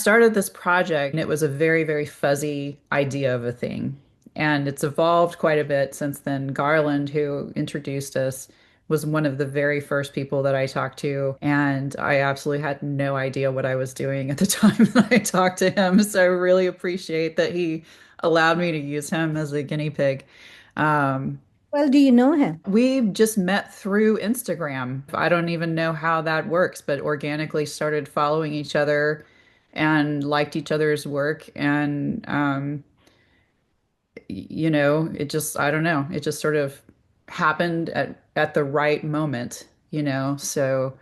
started this project and it was a very, very fuzzy idea of a thing. And it's evolved quite a bit since then. Garland, who introduced us, was one of the very first people that I talked to. And I absolutely had no idea what I was doing at the time that I talked to him. So I really appreciate that he allowed me to use him as a guinea pig. Um, Well, do you know him? we just met through Instagram. I don't even know how that works, but organically started following each other and liked each other's work. And, it just, I don't know, it just sort of happened at the right moment, So,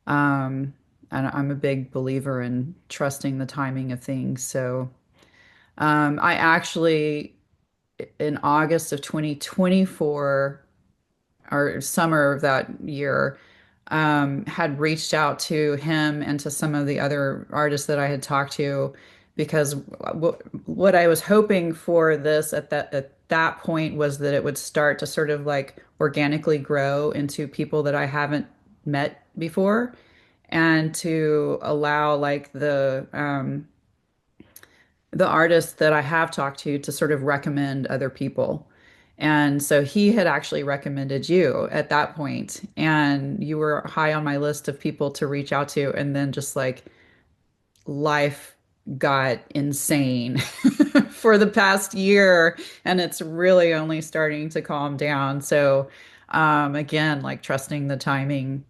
um, and I'm a big believer in trusting the timing of things. So, I actually, in August of 2024, or summer of that year, had reached out to him and to some of the other artists that I had talked to because what I was hoping for this at that point was that it would start to sort of like organically grow into people that I haven't met before and to allow like the artists that I have talked to sort of recommend other people. And so he had actually recommended you at that point, and you were high on my list of people to reach out to. And then just like life got insane for the past year, and it's really only starting to calm down. So, again, like trusting the timing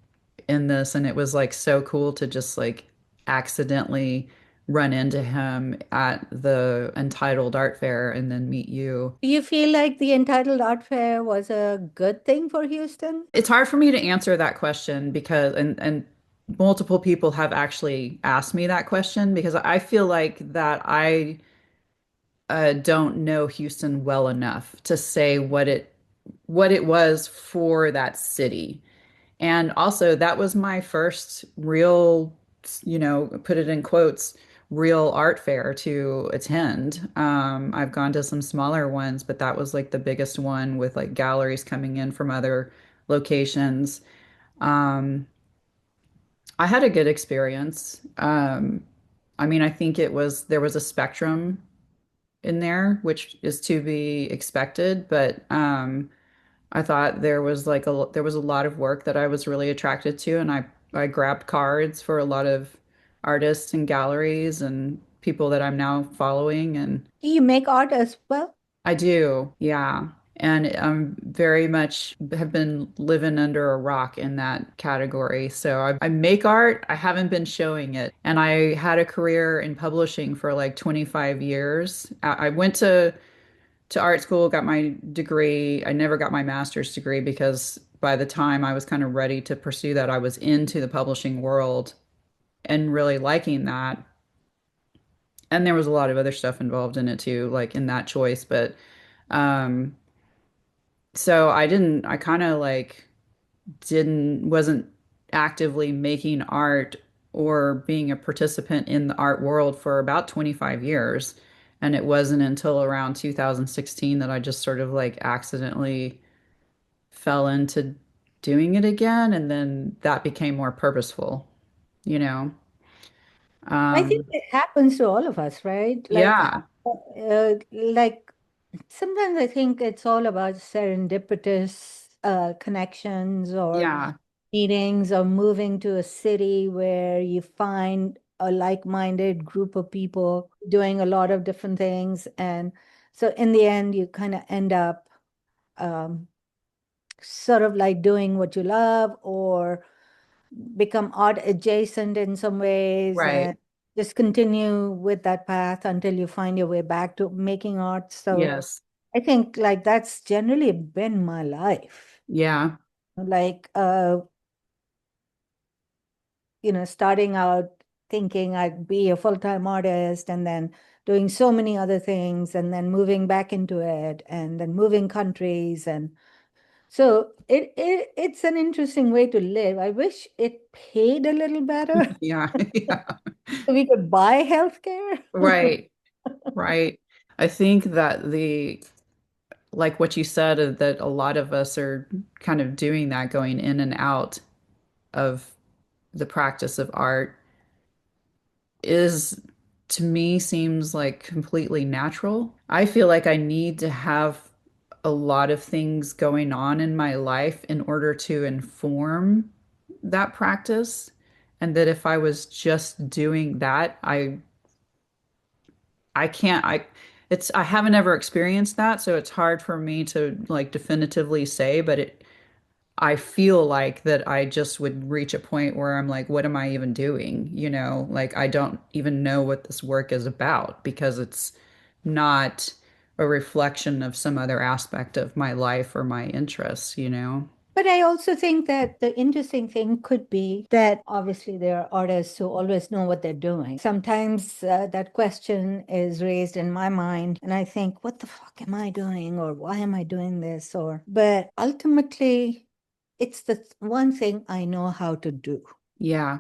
in this, and it was like so cool to just like accidentally run into him at the Untitled art fair and then meet you. Do you feel like the Entitled Art Fair was a good thing for Houston? It's hard for me to answer that question because and multiple people have actually asked me that question because I feel like that I don't know Houston well enough to say what it was for that city. And also, that was my first real, put it in quotes, real art fair to attend. I've gone to some smaller ones, but that was like the biggest one with like galleries coming in from other locations. Um, I had a good experience. I mean, I think there was a spectrum in there, which is to be expected, but I thought there was a lot of work that I was really attracted to, and I grabbed cards for a lot of artists and galleries and people that I'm now following, and Do you make art as well? I do, yeah. And I'm very much have been living under a rock in that category. So I make art. I haven't been showing it. And I had a career in publishing for like 25 years. I went to art school, got my degree. I never got my master's degree because by the time I was kind of ready to pursue that, I was into the publishing world and really liking that. And there was a lot of other stuff involved in it too, like in that choice. But um, so I kind of like wasn't actively making art or being a participant in the art world for about 25 years. And it wasn't until around 2016 that I just sort of like accidentally fell into doing it again, and then that became more purposeful, you know. I think Um, it happens to all of us, right? yeah, Like sometimes I think it's all about serendipitous connections or yeah, meetings or moving to a city where you find a like-minded group of people doing a lot of different things. And so in the end, you kind of end up um, sort of like doing what you love or become art adjacent in some ways right. and just continue with that path until you find your way back to making art. So Yes. I think like that's generally been my life. Yeah. Like starting out thinking I'd be a full-time artist and then doing so many other things and then moving back into it and then moving countries and so it's an interesting way to live. I wish it paid a little better Yeah. Yeah. so we could buy healthcare. Right. Right. I think that like what you said, that a lot of us are kind of doing that, going in and out of the practice of art is to me seems like completely natural. I feel like I need to have a lot of things going on in my life in order to inform that practice. And that if I was just doing that, I can't I haven't ever experienced that, so it's hard for me to like definitively say, but it I feel like that I just would reach a point where I'm like, what am I even doing? You know, like I don't even know what this work is about because it's not a reflection of some other aspect of my life or my interests, you know? But I also think that the interesting thing could be that obviously there are artists who always know what they're doing. Sometimes that question is raised in my mind, and I think, what the fuck am I doing? Or why am I doing this? But ultimately, it's the one thing I know how to do, Yeah.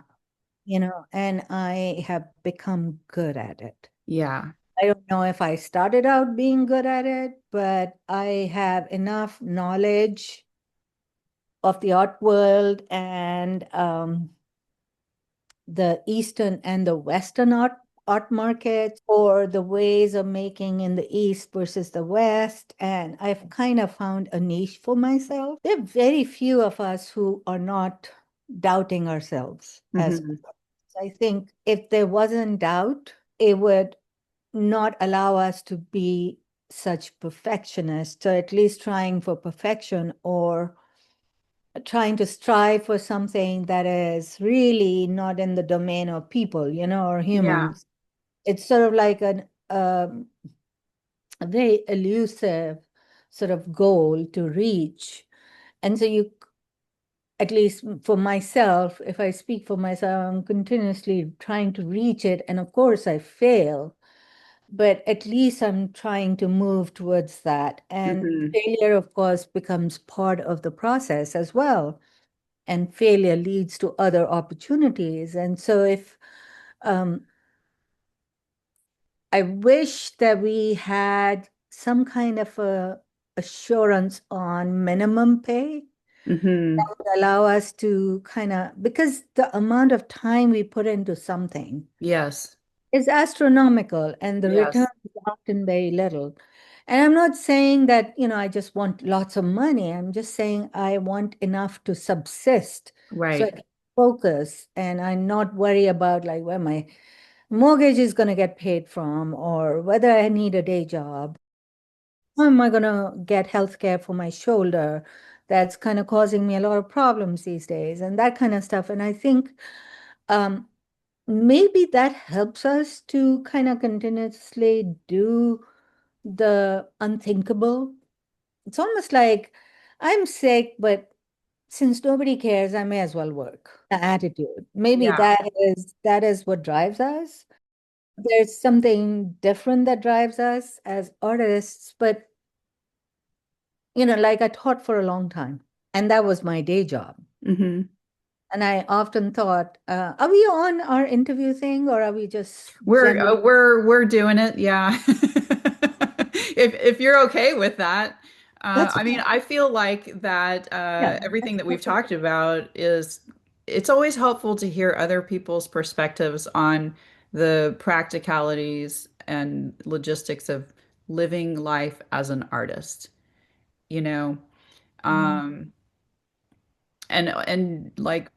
and I have become good at it. Yeah. I don't know if I started out being good at it, but I have enough knowledge of the art world and the Eastern and the Western art markets, or the ways of making in the East versus the West. And I've kind of found a niche for myself. There are very few of us who are not doubting ourselves as Hmm. artists. I think if there wasn't doubt, it would not allow us to be such perfectionists, or at least trying for perfection, or trying to strive for something that is really not in the domain of people, or Yeah. humans. It's sort of like a very elusive sort of goal to reach. And so at least for myself, if I speak for myself, I'm continuously trying to reach it. And of course, I fail, but at least I'm trying to move towards that. And Hmm. failure, of course, becomes part of the process as well. And failure leads to other opportunities. And so if I wish that we had some kind of a assurance on minimum pay Hmm. that would allow us to kind of, because the amount of time we put into something Yes. is astronomical and the return Yes. is often very little. And I'm not saying that, I just want lots of money. I'm just saying I want enough to subsist so I Right. can focus and I not worry about like where my mortgage is going to get paid from, or whether I need a day job. How am I going to get health care for my shoulder? That's kind of causing me a lot of problems these days, and that kind of stuff. And I think um, maybe that helps us to kind of continuously do the unthinkable. It's almost like I'm sick, but since nobody cares, I may as well work. The attitude. Maybe Yeah. that is what drives us. There's something different that drives us as artists, but like I taught for a long time, and that was my day job. Hmm. And I often thought, are we on our interview thing, or are we just We're generally? we're doing it, yeah. If you're okay with that, That's I mean, fine. I feel like that Yeah, everything that's that we've perfect. talked about is it's always helpful to hear other people's perspectives on the practicalities and logistics of living life as an artist, you know, Mm. um, and like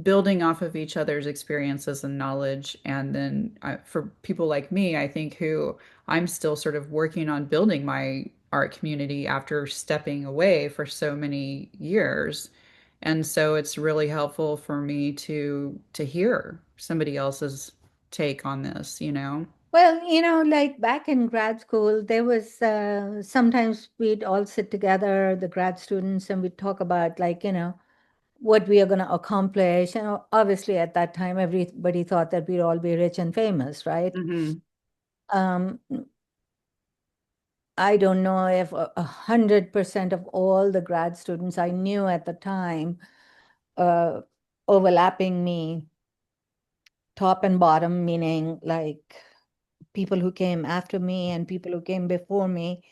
building off of each other's experiences and knowledge. And then for people like me, I think who I'm still sort of working on building my art community after stepping away for so many years. And so it's really helpful for me to hear somebody else's take on this, you know? Well, like back in grad school, there was sometimes we'd all sit together, the grad students, and we'd talk about like, what we are going to accomplish. And obviously, at that time, everybody thought that we'd all be rich and famous, right? Hmm. Um, I don't know if 100% of all the grad students I knew at the time, uh, overlapping me, top and bottom, meaning like people who came after me and people who came before me,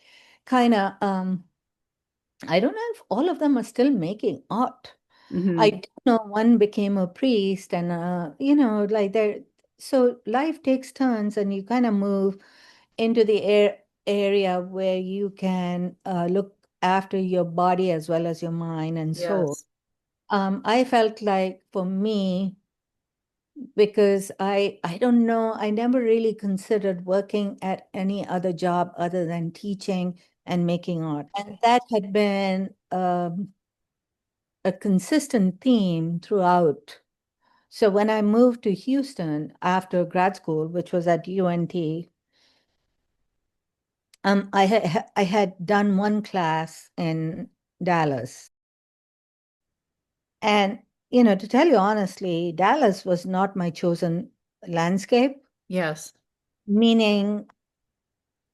kind of, I don't know if all of them are still making art. I Hmm. do know one became a priest, and like there. So life takes turns and you kind of move into the area where you can look after your body as well as your mind and soul. Yes. I felt like for me, because I don't know, I never really considered working at any other job other than teaching and making art. And that had been a consistent theme throughout. So when I moved to Houston after grad school, which was at UNT, I had done one class in Dallas. And, to tell you honestly, Dallas was not my chosen landscape, Yes. meaning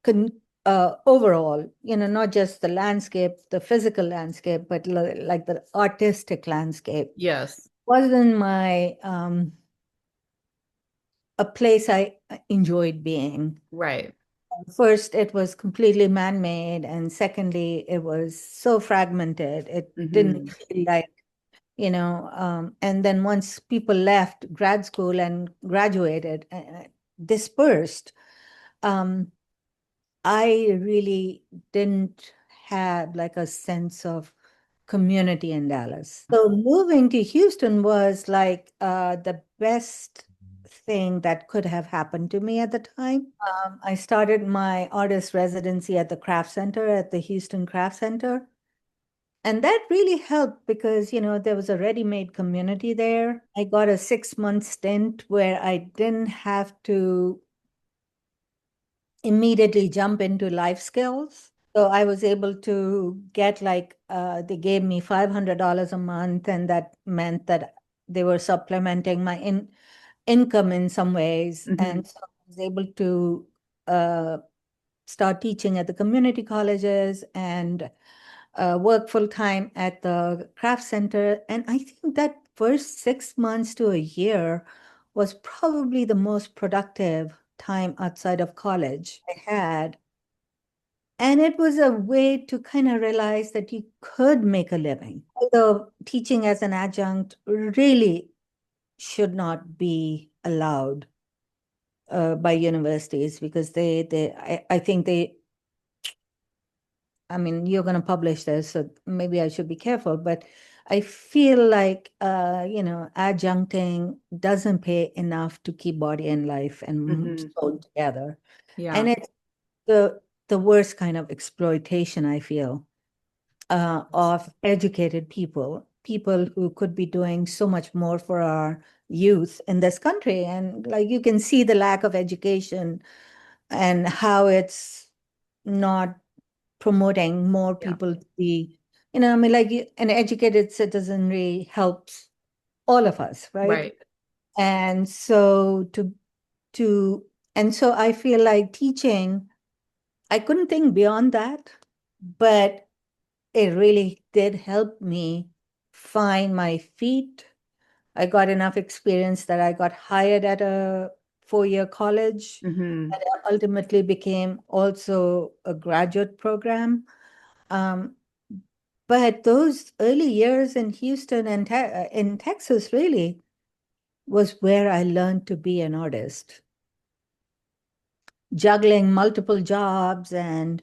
con overall, not just the landscape, the physical landscape, but like the artistic landscape Yes. wasn't my a place I enjoyed being. Right. First, it was completely man-made, and secondly, it was so fragmented. It didn't Hmm. feel like, and then once people left grad school and graduated, dispersed, um, I really didn't have like a sense of community in Dallas. So moving to Houston was like the best thing that could have happened to me at the time. I started my artist residency at the Craft Center, at the Houston Craft Center. And that really helped because, there was a ready-made community there. I got a 6-month stint where I didn't have to immediately jump into life skills. So I was able to get like, they gave me $500 a month, and that meant that they were supplementing my income in some ways. Hmm. And so I was able to uh, start teaching at the community colleges and work full time at the craft center. And I think that first 6 months to a year was probably the most productive time outside of college I had. And it was a way to kind of realize that you could make a living. Although teaching as an adjunct really should not be allowed by universities because I think I mean, you're going to publish this, so maybe I should be careful, but I feel like, adjuncting doesn't pay enough to keep body and life and Hmm. soul together. Yeah. And it's the worst kind of exploitation, I feel, of educated people, people who could be doing so much more for our youth in this country. And like you can see the lack of education and how it's not promoting more Yeah. people to be, I mean, like an educated citizenry helps all of us, right? Right. And so to, and so I feel like teaching, I couldn't think beyond that, but it really did help me find my feet. I got enough experience that I got hired at a 4-year college Hmm. and ultimately became also a graduate program. Um, but those early years in Houston and in Texas really was where I learned to be an artist, juggling multiple jobs and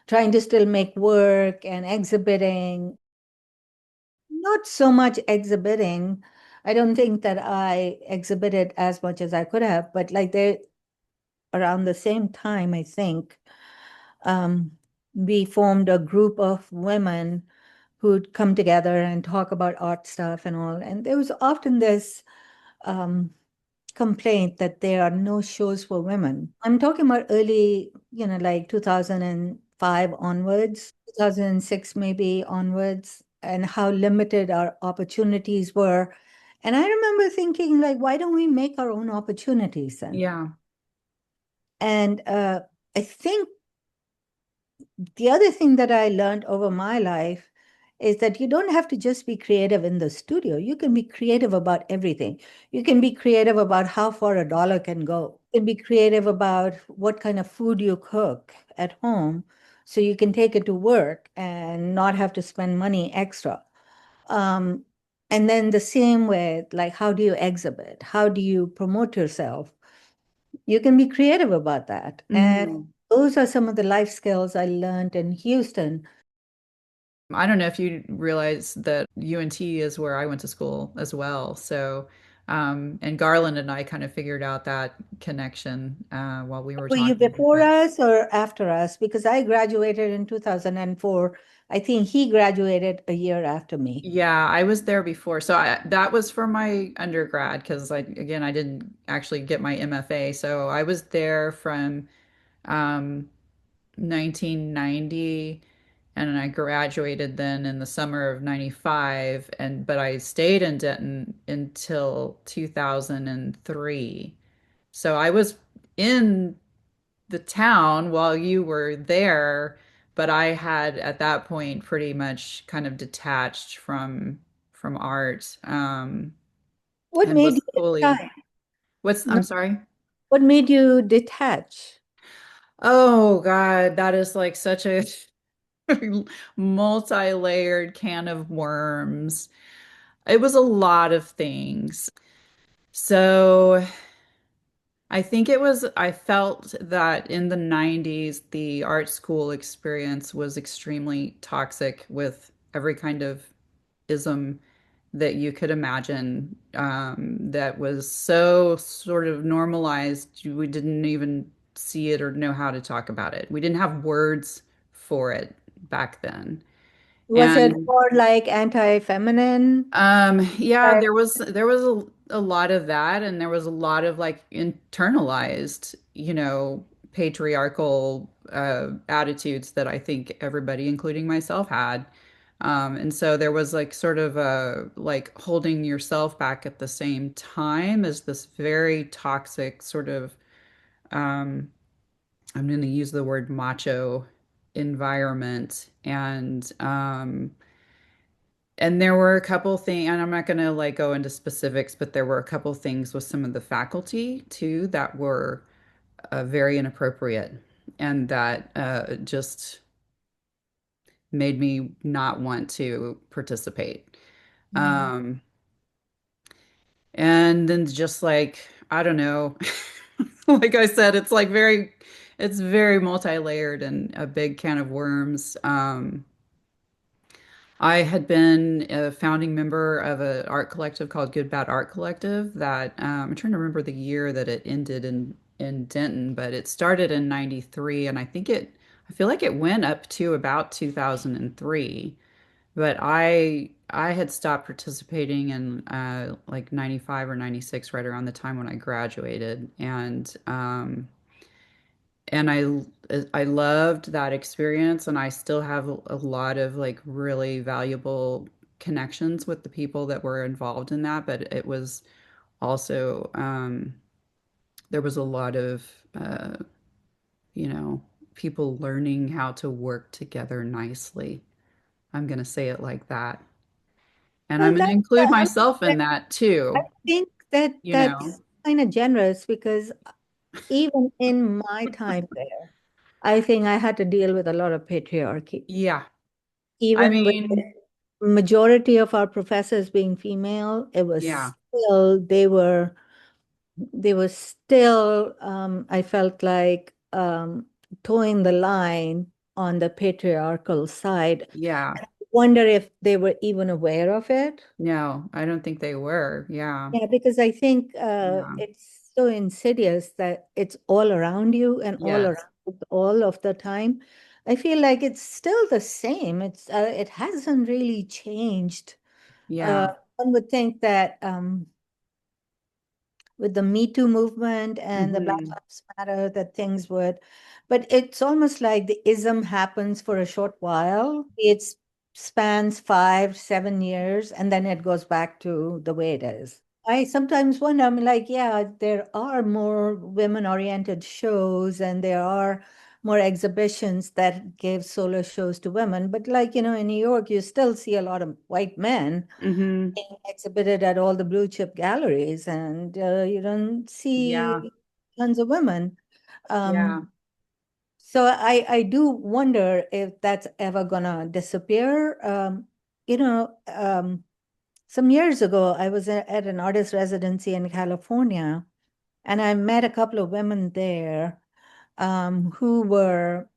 trying to still make work and exhibiting. Not so much exhibiting. I don't think that I exhibited as much as I could have, but like they around the same time, I think, um, we formed a group of women who'd come together and talk about art stuff and all. And there was often this um, complaint that there are no shows for women. I'm talking about early, like 2005 onwards, 2006 maybe onwards, and how limited our opportunities were. And I remember thinking, like, why don't we make our own opportunities then? Yeah. And I think the other thing that I learned over my life is that you don't have to just be creative in the studio. You can be creative about everything. You can be creative about how far a dollar can go. You can be creative about what kind of food you cook at home so you can take it to work and not have to spend money extra. Um, and then the same way, like how do you exhibit? How do you promote yourself? you can be creative about that. And Hmm. those are some of the life skills I learned in Houston. I don't know if you realize that UNT is where I went to school as well. So, and Garland and I kind of figured out that connection while we were Were you talking. before But us or after us? Because I graduated in 2004. I think he graduated a year after me. yeah, I was there before. So that was for my undergrad because again, I didn't actually get my MFA. So I was there from um, 1990 and I graduated then in the summer of 95 but I stayed in Denton until 2003. So I was in the town while you were there, but I had at that point pretty much kind of detached from art What and made was you fully detach? what's No, I'm sorry. what made you detach? Oh God, that is like such a multi-layered can of worms. It was a lot of things. So I think I felt that in the 90s, the art school experience was extremely toxic with every kind of ism that you could imagine, that was so sort of normalized, we didn't even see it or know how to talk about it. We didn't have words for it back then. Was it And more like anti-feminine? yeah, Right. there was a lot of that, and there was a lot of like internalized, patriarchal attitudes that I think everybody, including myself, had. And so there was like sort of a like holding yourself back at the same time as this very toxic sort of I'm going to use the word macho environment and there were a couple things, and I'm not going to like go into specifics, but there were a couple things with some of the faculty too that were very inappropriate and that just made me not want to participate. Mm. Um, and then just like, I don't know, like I said, it's very multi-layered and a big can of worms. I had been a founding member of an art collective called Good Bad Art Collective that I'm trying to remember the year that it ended in Denton, but it started in 93 and I feel like it went up to about 2003. But I had stopped participating in like 95 or 96 right around the time when I graduated and I loved that experience and I still have a lot of like really valuable connections with the people that were involved in that, but it was also there was a lot of uh, you know people learning how to work together nicely. I'm going to say it like that. And Well, I'm going to include I myself in that I too, think that you know. that's kind of generous because even in my time there, I think I had to deal with a lot of patriarchy. Yeah. I Even with the mean, majority of our professors being female, it was yeah. still, they were still, I felt like towing the line on the patriarchal side. Yeah. I wonder if they were even aware of it. No, I don't think they were. Yeah. Yeah, because I think Yeah. it's so insidious that it's all around you and all Yes. around all of the time. I feel like it's still the same. It hasn't really changed. Uh, Yeah. One would think that with the Me Too movement and the Black Hmm. Lives Matter that things would, but it's almost like the ism happens for a short while. It spans 5, 7 years, and then it goes back to the way it is. I sometimes wonder, I'm like, yeah, there are more women-oriented shows and there are more exhibitions that give solo shows to women. But like, in New York, you still see a lot of white men Hmm. being exhibited at all the blue chip galleries, and you don't Yeah. see tons of women. Yeah. So I do wonder if that's ever gonna disappear. You know, some years ago, I was at an artist residency in California, And I met a couple of women there who were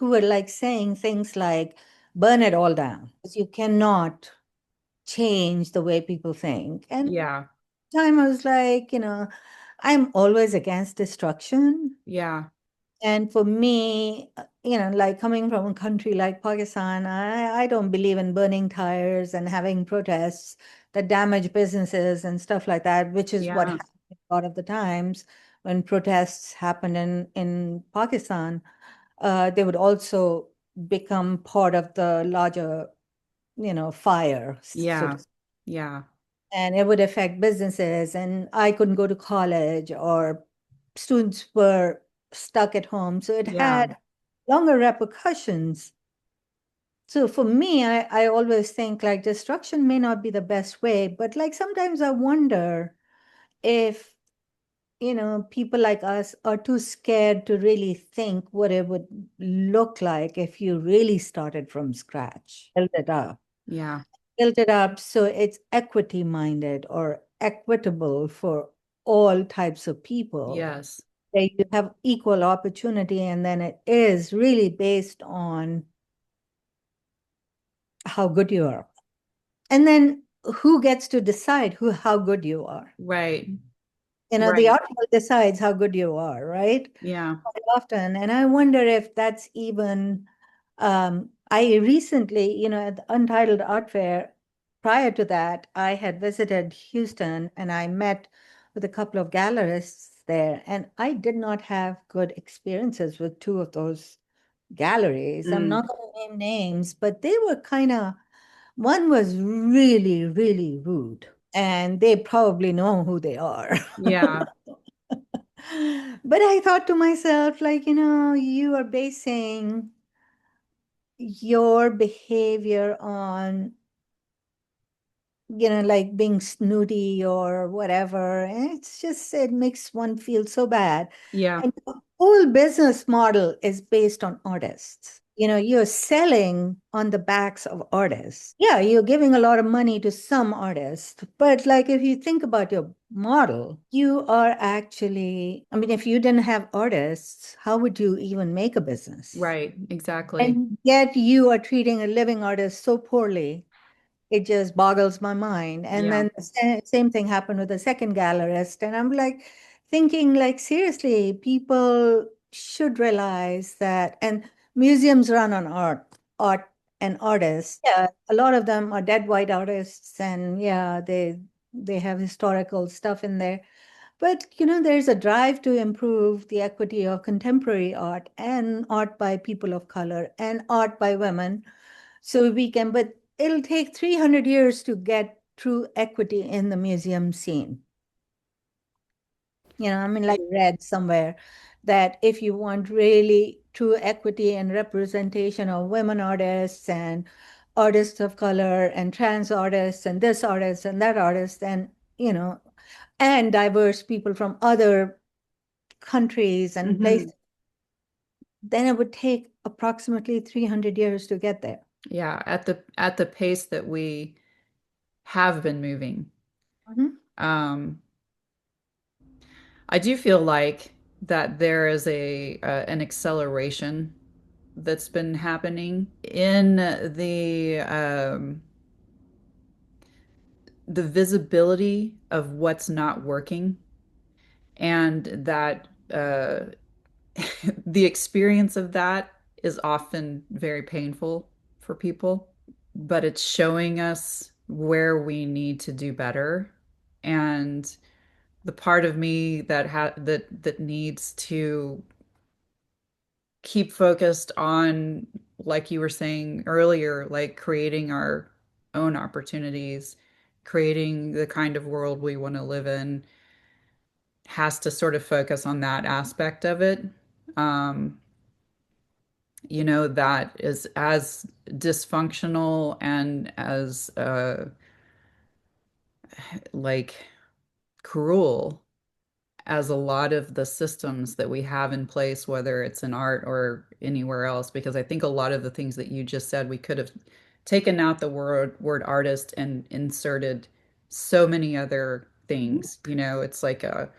like saying things like, burn it all down. You cannot change the way people think. And Yeah. time I was like, I'm always against destruction. Yeah. And for me, like coming from a country like Pakistan, I don't believe in burning tires and having protests that damage businesses and stuff like that, which is what Yeah. happened a lot of the times when protests happen in Pakistan. They would also become part of the larger, fire, so to Yeah. speak. Yeah. And it would affect businesses, and I couldn't go to college, or students were stuck at home. So it Yeah. had longer repercussions. So for me, I always think like destruction may not be the best way, but like sometimes I wonder if, people like us are too scared to really think what it would look like if you really started from scratch, Yeah. built it up so it's equity minded or equitable for all types of people. Yes. That you have equal opportunity, and then it is really based on how good you are. And then who gets to decide how good you are? Right. The Right. article decides how good you are, right? Yeah. Quite often. And I wonder if that's even, I recently, at the Untitled Art Fair, prior to that, I had visited Houston and I met with a couple of gallerists there. And I did not have good experiences with two of those galleries. I'm Mm. not going to name names, but they were kind of, one was really, really rude. And they probably know who they are. Yeah. But I thought to myself, like, you are basing your behavior on, like being snooty or whatever. And it makes one feel so bad. Yeah. And the whole business model is based on artists. You're selling on the backs of artists. Yeah, you're giving a lot of money to some artists, but like if you think about your model, you are actually, I mean, if you didn't have artists, how would you even make a business? Right. Exactly. And yet you are treating a living artist so poorly, it just boggles my mind. And Yeah. then the same thing happened with the second gallerist. And I'm like thinking, like, seriously, people should realize that, and museums run on art and artists. Yeah, a lot of them are dead white artists, and yeah, they have historical stuff in there. But there's a drive to improve the equity of contemporary art and art by people of color and art by women. So we can, but it'll take 300 years to get true equity in the museum scene. I mean, like I read somewhere that if you want really true equity and representation of women artists and artists of color and trans artists and this artist and that artist, and, and diverse people from other countries and Hmm. places, then it would take approximately 300 years to get there. Yeah. At the pace that we have been moving. Mhm. Um, I do feel like that there is an acceleration that's been happening in the visibility of what's not working, and that the experience of that is often very painful for people, but it's showing us where we need to do better. And the part of me that needs to keep focused on, like you were saying earlier, like creating our own opportunities, creating the kind of world we want to live in, has to sort of focus on that aspect of it. Um, that is as dysfunctional and as like cruel as a lot of the systems that we have in place, whether it's in art or anywhere else, because I think a lot of the things that you just said, we could have taken out the word artist and inserted so many other things. It's like a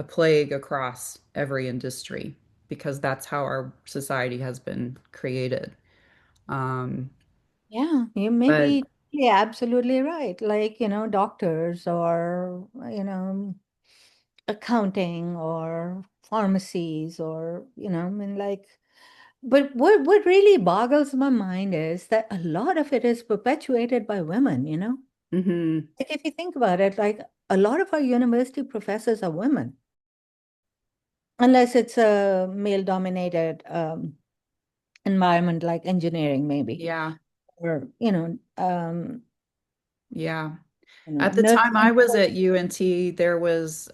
plague across every industry because that's how our society has been created. Um, Yeah, you may but be yeah, absolutely right. Like, doctors or, accounting or pharmacies or, I mean, like, but what really boggles my mind is that a lot of it is perpetuated by women. mhm, Like, if you think about it, like, a lot of our university professors are women, unless it's a male-dominated environment like engineering, maybe, yeah, or, yeah. At the time I nursing. was at UNT, there was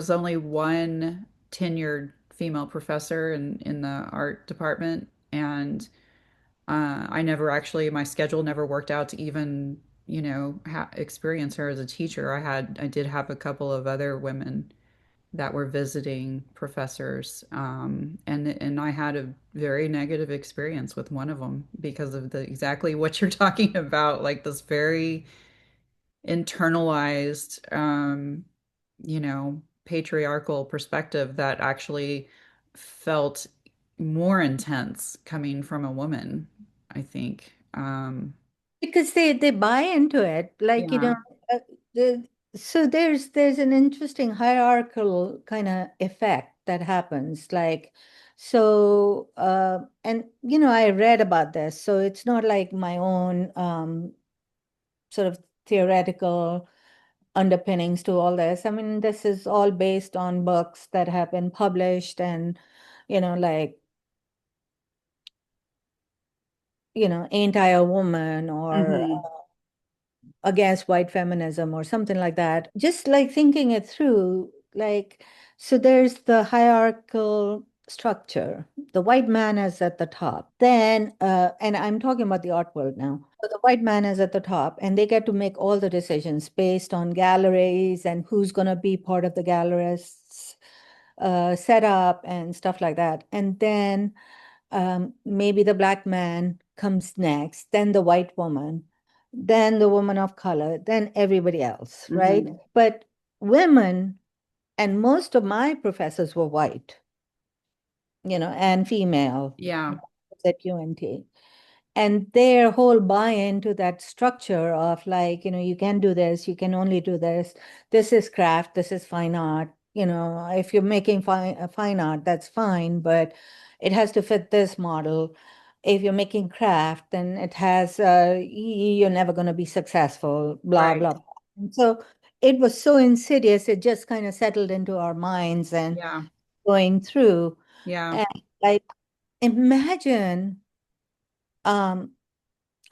only one tenured female professor in the art department, and I never actually, my schedule never worked out to even, ha experience her as a teacher. I did have a couple of other women that were visiting professors, and I had a very negative experience with one of them because of the exactly what you're talking about, like this very internalized, patriarchal perspective that actually felt more intense coming from a woman, I think. Because they buy into it, like, Yeah. uh, the, so there's an interesting hierarchical kind of effect that happens, like, so and I read about this, so it's not like my own sort of theoretical underpinnings to all this. I mean, this is all based on books that have been published, and like, Ain't I a Woman, or Hmm. against white feminism or something like that. Just like thinking it through, like, so there's the hierarchical structure. The white man is at the top. Then, and I'm talking about the art world now. So the white man is at the top, and they get to make all the decisions based on galleries and who's going to be part of the gallerists setup and stuff like that. And then maybe the black man comes next, then the white woman, then the woman of color, then everybody else, right? Hmm. But women, and most of my professors were white, and female Yeah. at UNT. And their whole buy-in to that structure of, like, you can do this, you can only do this. This is craft, this is fine art. If you're making fine art, that's fine, but it has to fit this model. If you're making craft, then it has, you're never going to be successful, blah, Right. blah, blah. And so it was so insidious, it just kind of settled into our minds and Yeah. going through. Yeah. And like, imagine um,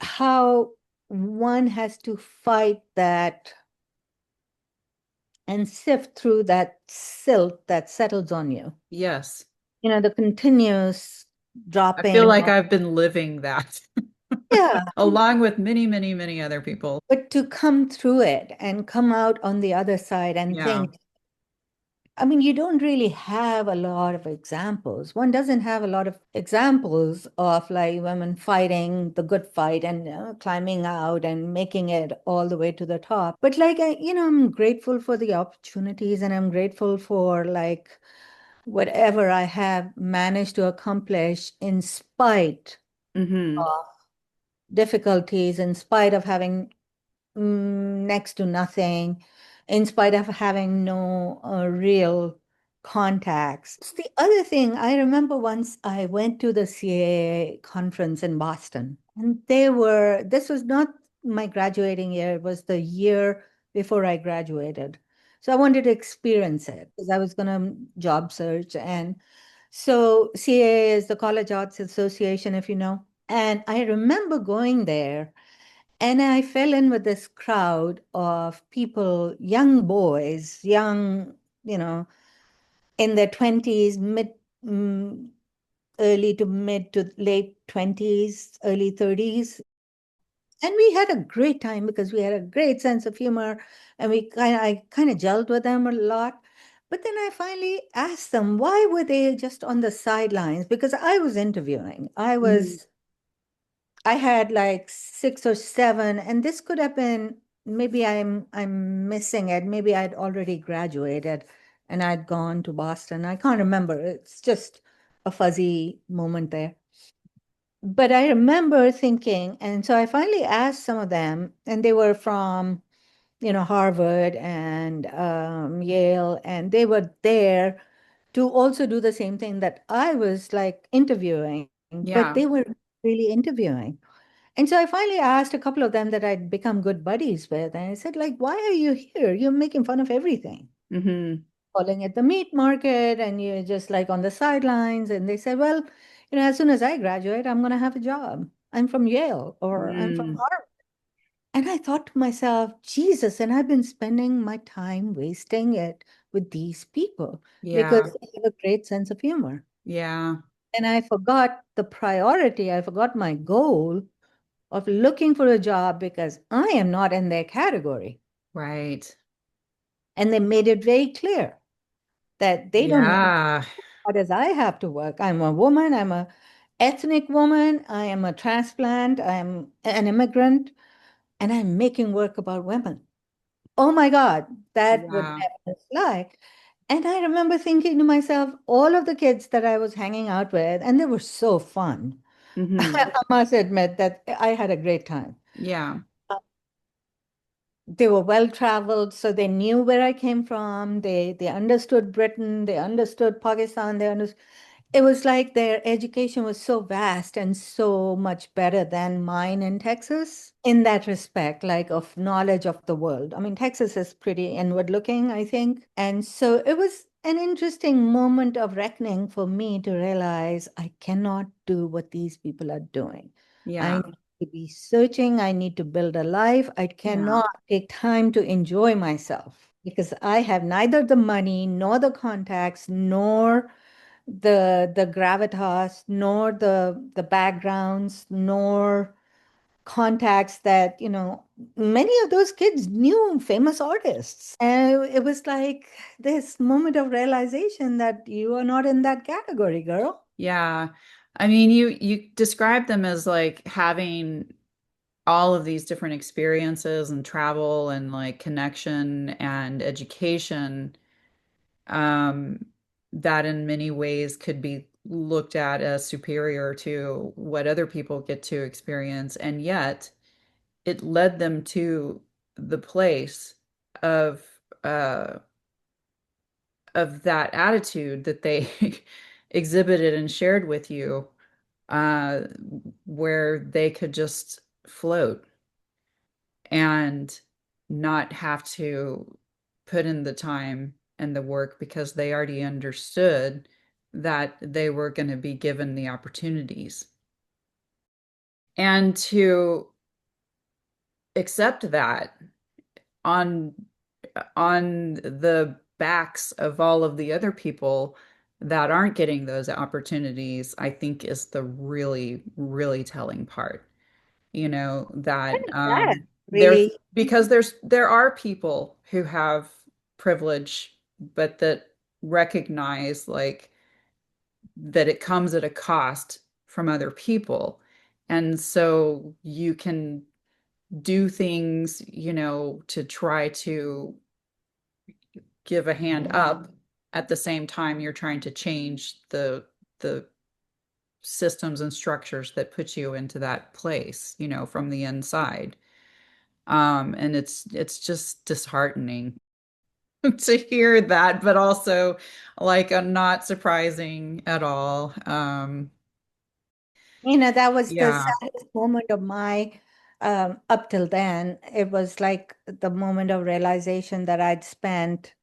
how one has to fight that and sift through that silt that settles on you. Yes. The continuous I feel dropping like of, I've been living that yeah, along with many, many, many other people. but to come through it and come out on the other side and Yeah. think, I mean, you don't really have a lot of examples. One doesn't have a lot of examples of, like, women fighting the good fight and climbing out and making it all the way to the top. But, like, I'm grateful for the opportunities, and I'm grateful for, like, whatever I have managed to accomplish in spite Hmm. of difficulties, in spite of having next to nothing, in spite of having no real contacts. The other thing, I remember once I went to the CAA conference in Boston, and this was not my graduating year, it was the year before I graduated. So I wanted to experience it because I was going to job search. And so CAA is the College Arts Association, if you know. And I remember going there, and I fell in with this crowd of people, young boys, young, you know, in their 20s, early to mid to late 20s, early 30s. And we had a great time because we had a great sense of humor, and I kind of gelled with them a lot. But then I finally asked them, why were they just on the sidelines? Because I was interviewing. Hmm. I had like 6 or 7, and this could have been maybe I'm missing it. Maybe I'd already graduated and I'd gone to Boston. I can't remember. It's just a fuzzy moment there. But I remember thinking, and so I finally asked some of them, and they were from, Harvard and Yale, and they were there to also do the same thing that I was like interviewing, but Yeah. they were really interviewing. And so I finally asked a couple of them that I'd become good buddies with, and I said, like, why are you here? You're making fun of everything. Hmm. Calling at the meat market, and you're just like on the sidelines. And they said, well, as soon as I graduate, I'm going to have a job. I'm from Yale or I'm from Mm. Harvard. And I thought to myself, Jesus, and I've been spending my time wasting it with these people because Yeah. they have a great sense of humor. Yeah. And I forgot the priority, I forgot my goal of looking for a job because I am not in their category. Right. And they made it very clear that they don't know Yeah. what as I have to work. I'm a woman, I'm a ethnic woman, I am a transplant, I'm an immigrant, and I'm making work about women. Oh my God, that would Yeah. never fly. And I remember thinking to myself, all of the kids that I was hanging out with, and they were so fun. Hmm. I must admit that I had a great time. Yeah. They were well traveled, so they knew where I came from. They understood Britain, they understood Pakistan, they understood. It was like their education was so vast and so much better than mine in Texas in that respect, like of knowledge of the world. I mean, Texas is pretty inward looking, I think. And so it was an interesting moment of reckoning for me to realize I cannot do what these people are doing. I Yeah. need to be searching. I need to build a life. I Yeah. cannot take time to enjoy myself because I have neither the money nor the contacts nor the gravitas nor the backgrounds nor contacts that many of those kids knew famous artists, and it was like this moment of realization that you are not in that category, girl. Yeah. I mean, you describe them as like having all of these different experiences and travel and like connection and education, um, that in many ways could be looked at as superior to what other people get to experience. And yet it led them to the place of uh of that attitude that they exhibited and shared with you, uh, where they could just float and not have to put in the time and the work because they already understood that they were going to be given the opportunities. And to accept that on the backs of all of the other people that aren't getting those opportunities, I think is the really, really telling part. That That there's really, because there are people who have privilege, but that recognize like that it comes at a cost from other people. And so you can do things, to try to give a hand up at the same time you're trying to change the systems and structures that put you into that place, from the inside. And it's just disheartening to hear that, but also like not surprising at all. that was the Yeah, saddest moment of my up till then. It was like the moment of realization that I'd spent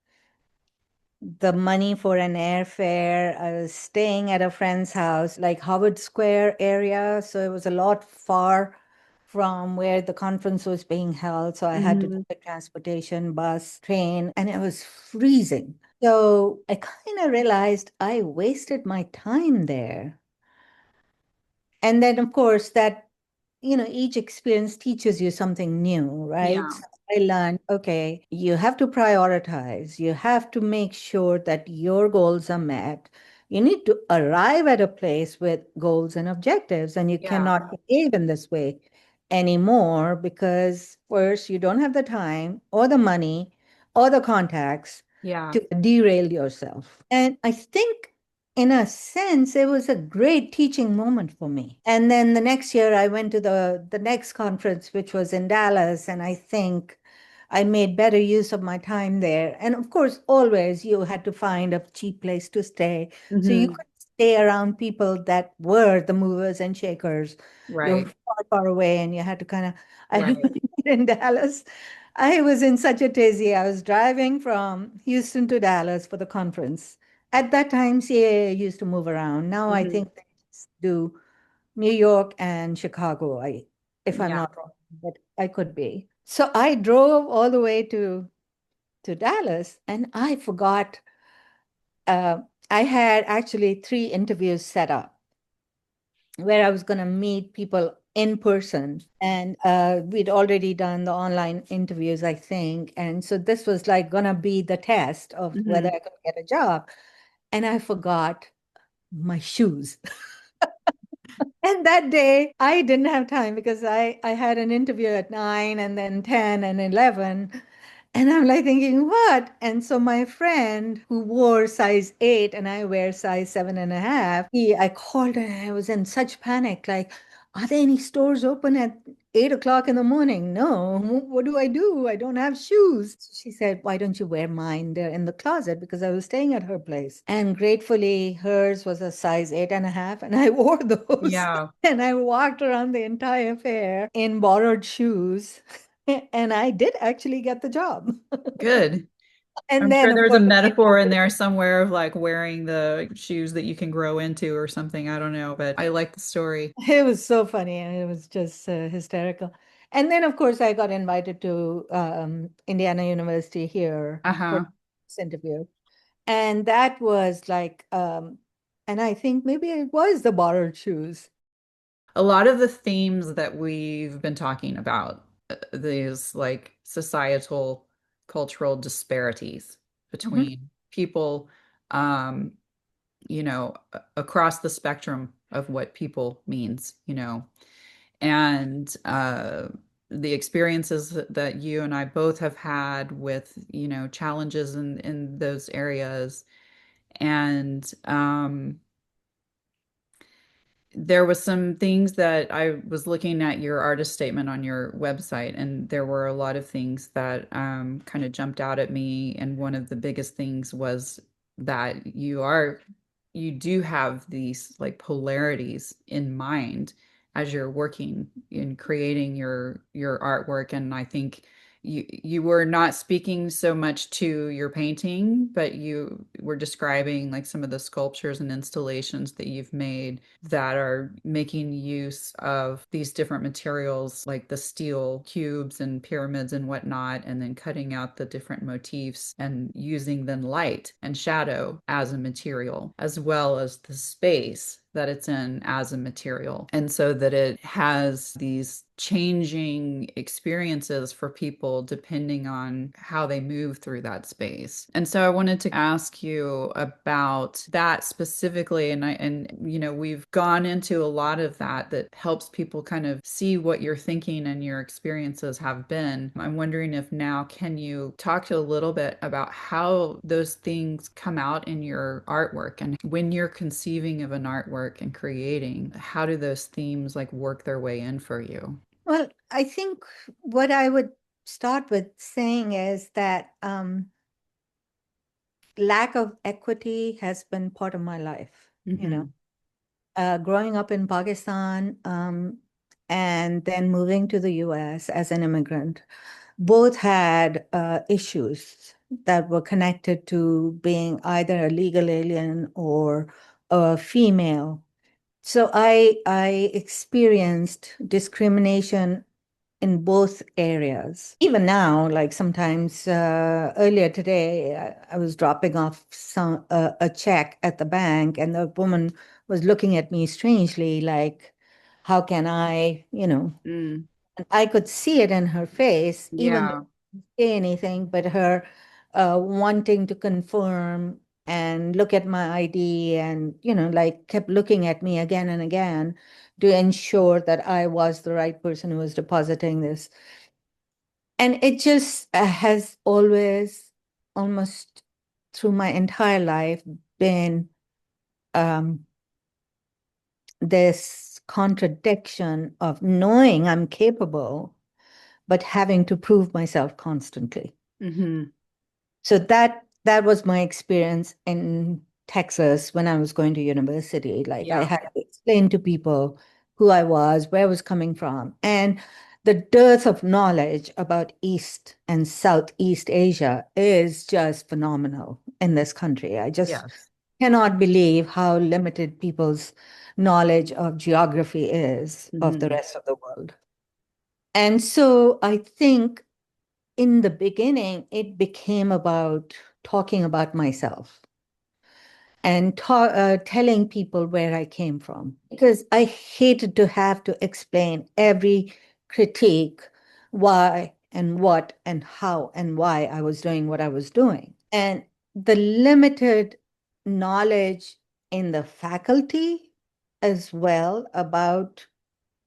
the money for an airfare. I was staying at a friend's house, like Howard Square area. So it was a lot far from where the conference was being held. So I had to hmm, take transportation, bus, train, and it was freezing. So I kind of realized I wasted my time there. And then, of course, that each experience teaches you something new, right? yeah, So I learned, okay, you have to prioritize. You have to make sure that your goals are met. You need to arrive at a place with goals and objectives, and you yeah, cannot behave in this way anymore because first, you don't have the time or the money or the contacts Yeah. to derail yourself. And I think in a sense, it was a great teaching moment for me. And then the next year I went to the next conference, which was in Dallas, and I think I made better use of my time there. And of course, always you had to find a cheap place to stay. So you Hmm. could stay around people that were the movers and shakers. You're Right. far, far away, and you had to kind of, I Right. remember in Dallas, I was in such a tizzy. I was driving from Houston to Dallas for the conference. At that time, CAA used to move around. Now I Hmm. think they just do New York and Chicago, if I'm Yeah. not wrong, but I could be. So I drove all the way to Dallas, and I forgot. Uh, I had actually 3 interviews set up where I was going to meet people in person. And we'd already done the online interviews, I think. And so this was like going to be the test of whether Hmm. I could get a job. And I forgot my shoes. And that day, I didn't have time because I had an interview at 9 and then 10 and 11. And I'm like thinking, what? And so my friend who wore size 8 and I wear size 7.5, I called her and I was in such panic. Like, are there any stores open at 8 o'clock in the morning? No. What do I do? I don't have shoes. She said, why don't you wear mine? They're in the closet because I was staying at her place. And gratefully, hers was a size 8.5, and I wore those. Yeah. And I walked around the entire fair in borrowed shoes. And I did actually get the job. Good. And I'm then, sure of there's a course, metaphor in there somewhere of like wearing the shoes that you can grow into or something. I don't know, but I like the story. it was so funny and it was just hysterical. And then, of course, I got invited to Indiana University here for Uh-huh. this interview. And that was like, and I think maybe it was the borrowed shoes. A lot of the themes that we've been talking about, these like societal, cultural disparities Mhm. between people, um, across the spectrum of what people means, and the experiences that you and I both have had with, challenges in those areas. And there was some things that I was looking at your artist statement on your website, and there were a lot of things that kind of jumped out at me. And one of the biggest things was that you do have these like polarities in mind as you're working in creating your artwork. And I think you were not speaking so much to your painting, but you were describing like some of the sculptures and installations that you've made that are making use of these different materials like the steel cubes and pyramids and whatnot, and then cutting out the different motifs and using then light and shadow as a material, as well as the space that it's in as a material. And so that it has these changing experiences for people depending on how they move through that space. And so I wanted to ask you about that specifically. And we've gone into a lot of that helps people kind of see what your thinking and your experiences have been. I'm wondering if now can you talk to a little bit about how those things come out in your artwork, and when you're conceiving of an artwork and creating, how do those themes like work their way in for you? Well, I think what I would start with saying is that lack of equity has been part of my life, Hmm. growing up in Pakistan, and then moving to the US as an immigrant, both had issues that were connected to being either a legal alien or a female. So I experienced discrimination in both areas. Even now, like sometimes earlier today, I was dropping off a check at the bank, and the woman was looking at me strangely, like, how can Mm, and I could see it in her face, even though yeah. she didn't say anything, but her wanting to confirm. and look at my ID and, like kept looking at me again and again to ensure that I was the right person who was depositing this. And it just has always, almost through my entire life, been um, this contradiction of knowing I'm capable, but having to prove myself constantly. Hmm. So that was my experience in Texas when I was going to university. Like I Yeah. had to explain to people who I was, where I was coming from, and the dearth of knowledge about East and Southeast Asia is just phenomenal in this country. I just Yes. cannot believe how limited people's knowledge of geography is of the Hmm. rest of the world. And so I think in the beginning, it became about talking about myself and telling people where I came from because I hated to have to explain every critique, why and what and how and why I was doing what I was doing. And the limited knowledge in the faculty as well about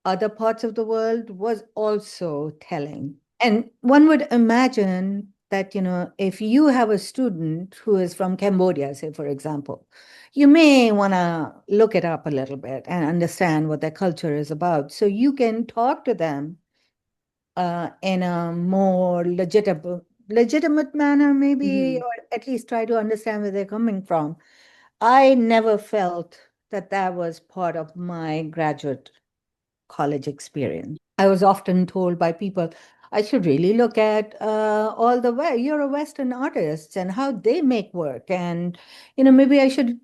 other parts of the world was also telling. And one would imagine that, if you have a student who is from Cambodia, say, for example, you may want to look it up a little bit and understand what their culture is about. So you can talk to them in a more legitimate manner, maybe, Hmm. or at least try to understand where they're coming from. I never felt that that was part of my graduate college experience. I was often told by people, I should really look at all the way Euro-Western artists and how they make work. And, maybe I should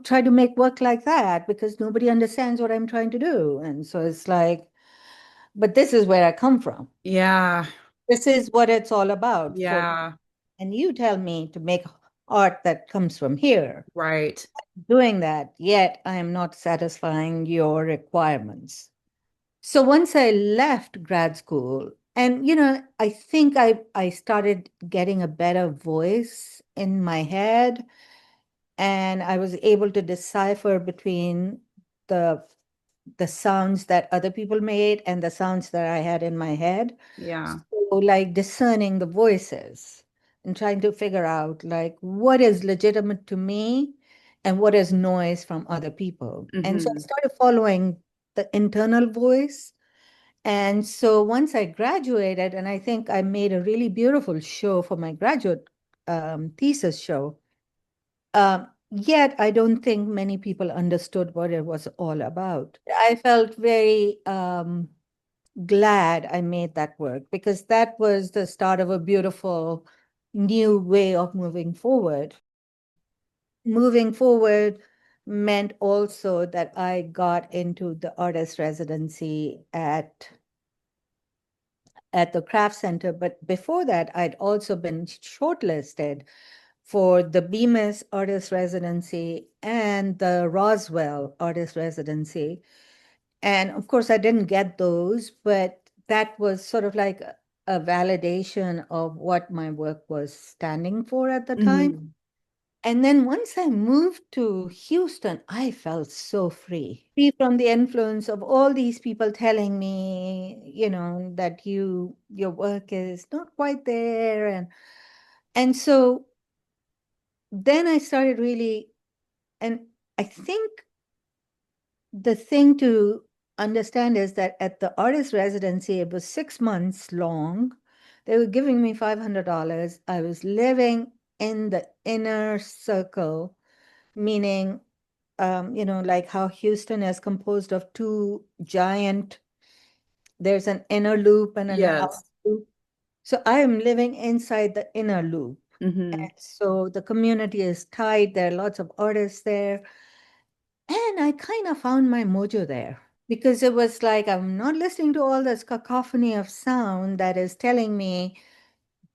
try to make work like that because nobody understands what I'm trying to do. And so it's like, but this is where I come from. Yeah. This is what it's all about for me. Yeah. And you tell me to make art that comes from here. Right. Doing that, yet I am not satisfying your requirements. So once I left grad school, and I think I started getting a better voice in my head, and I was able to decipher between the the sounds that other people made and the sounds that I had in my head. Yeah. So like discerning the voices and trying to figure out like what is legitimate to me and what is noise from other people. And so I Hmm. started following the internal voice, and so once I graduated, and I think I made a really beautiful show for my graduate thesis show, yet I don't think many people understood what it was all about. I felt very glad I made that work because that was the start of a beautiful new way of moving forward. Moving forward meant also that I got into the artist residency at the craft center, but before that, I'd also been shortlisted for the Bemis Artist Residency and the Roswell Artist Residency. And of course, I didn't get those, but that was sort of like a validation of what my work was standing for at the time. Hmm. And then once I moved to Houston, I felt so free from the influence of all these people telling me, that your work is not quite there. And so then I started really, and I think the thing to understand is that at the artist residency, it was 6 months long. They were giving me $500. I was living in the inner circle, meaning like how Houston is composed of two giant, there's an inner loop and an outer Yes. loop. So I am living inside the inner loop. Hmm. And so the community is tight. There are lots of artists there. And I kind of found my mojo there because it was like I'm not listening to all this cacophony of sound that is telling me,